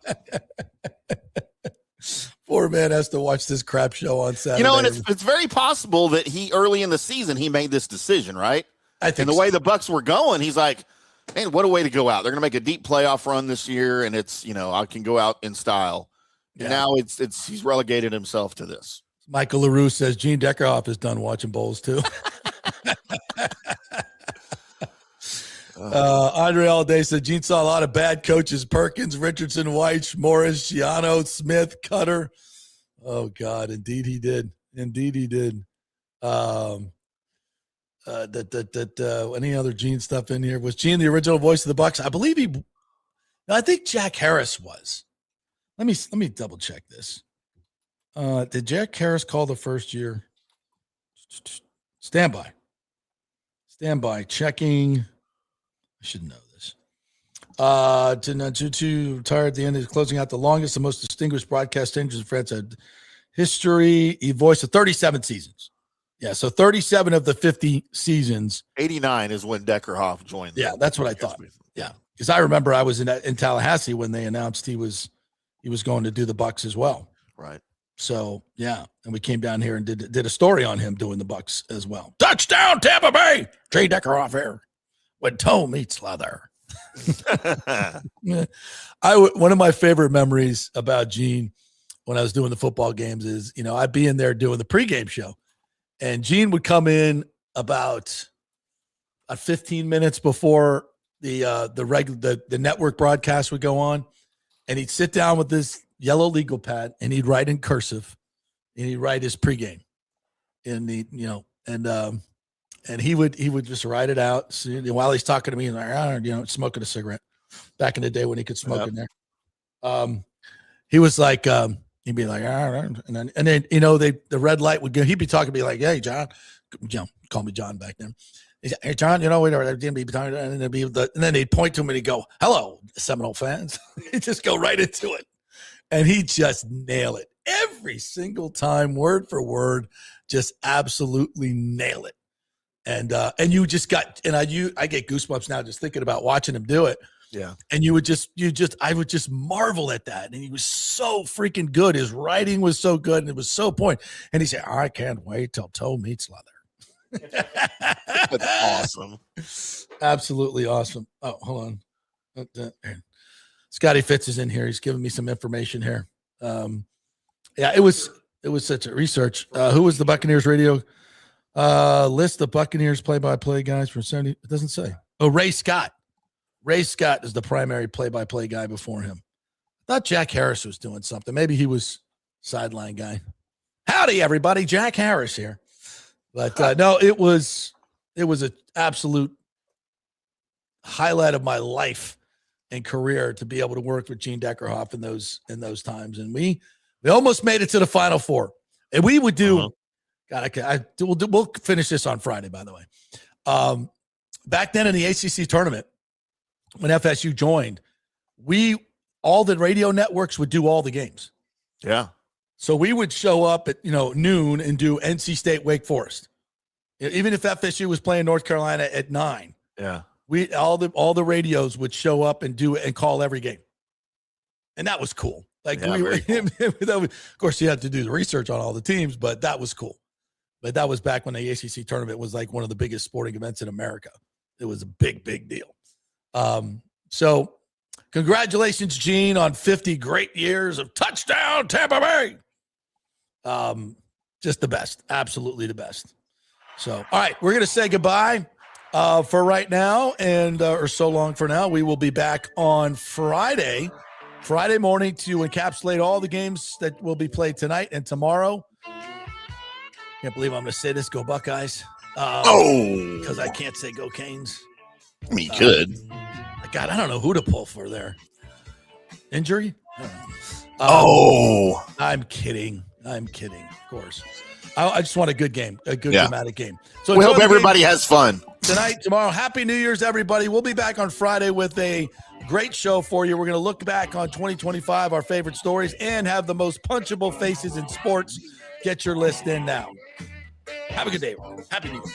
Poor man has to watch this crap show on Saturday. And it's very possible that early in the season, he made this decision, right? I think and the way the Bucs were going, he's like, man, what a way to go out. They're going to make a deep playoff run this year, and it's, I can go out in style. Yeah. And now it's he's relegated himself to this. Michael LaRue says Gene Deckerhoff is done watching bowls too. Andre Alday said Gene saw a lot of bad coaches: Perkins, Richardson, White, Morris, Giano, Smith, Cutter. Oh God, indeed he did. Indeed he did. Any other Gene stuff in here? Was Gene the original voice of the Bucs? I believe he. No, I think Jack Harris was. Let me double check this. Did Jack Harris call the first year? Stand by. Checking. I should know this. To retired at the end of closing out the longest and most distinguished broadcast tenures in France had history. He voiced 37 seasons. Yeah, so 37 of the 50 seasons. 89 is when Deckerhoff joined. Yeah, that's what I thought. Yeah, because I remember I was in Tallahassee when they announced he was going to do the Bucs as well. Right. So yeah, and we came down here and did a story on him doing the Bucs as well. Touchdown, Tampa Bay! Jay Deckerhoff here when toe meets leather. One of my favorite memories about Gene when I was doing the football games is, I'd be in there doing the pregame show, and Gene would come in about 15 minutes before the network broadcast would go on, and he'd sit down with this yellow legal pad and he'd write in cursive and he'd write his pregame and and he would just write it out. So, while he's talking to me, and smoking a cigarette back in the day when he could smoke in there. He was like, he'd be like, and then the red light would go. He'd be talking to me like, hey, John, call me John back then. He's like, hey, John, and then they'd point to him and he'd go, hello, Seminole fans. He'd just go right into it. And he'd just nail it every single time, word for word, just absolutely nail it. And you just got, and I get goosebumps now just thinking about watching him do it. Yeah. And I would just marvel at that. And he was so freaking good. His writing was so good and it was so point. And he said, I can't wait till toe meets leather. That's awesome. Absolutely awesome. Oh, hold on. Scotty Fitz is in here. He's giving me some information here. It was such a research. Who was the Buccaneers radio list of Buccaneers play-by-play guys from 70? It doesn't say. Oh, Ray Scott. Ray Scott is the primary play-by-play guy before him. I thought Jack Harris was doing something. Maybe he was sideline guy. Howdy, everybody. Jack Harris here. But no, it was an absolute highlight of my life and career to be able to work with Gene Deckerhoff in those times. And we almost made it to the Final Four. And we would do we'll finish this on Friday, by the way. Back then in the ACC tournament, when FSU joined, all the radio networks would do all the games. Yeah. So we would show up at noon and do NC State Wake Forest. Even if FSU was playing North Carolina at 9. Yeah. All the radios would show up and do it and call every game. And that was cool. Cool. Of course you had to do the research on all the teams, but that was cool. But that was back when the ACC tournament was like one of the biggest sporting events in America. It was a big, big deal. So congratulations, Gene, on 50 great years of touchdown Tampa Bay. Just the best. Absolutely the best. So, all right, we're going to say goodbye for right now or so long for now. We will be back on Friday morning to encapsulate all the games that will be played tonight and tomorrow. Can't believe I'm going to say this. Go Buckeyes. Because I can't say go Canes. I mean, you could. God, I don't know who to pull for there. Injury? I'm kidding. Of course. I just want a good game, a good dramatic game. So we hope everybody has fun tonight, tomorrow. Happy New Year's, everybody. We'll be back on Friday with a great show for you. We're going to look back on 2025, our favorite stories, and have the most punchable faces in sports. Get your list in now. Have a good day, everyone. Happy New Year's.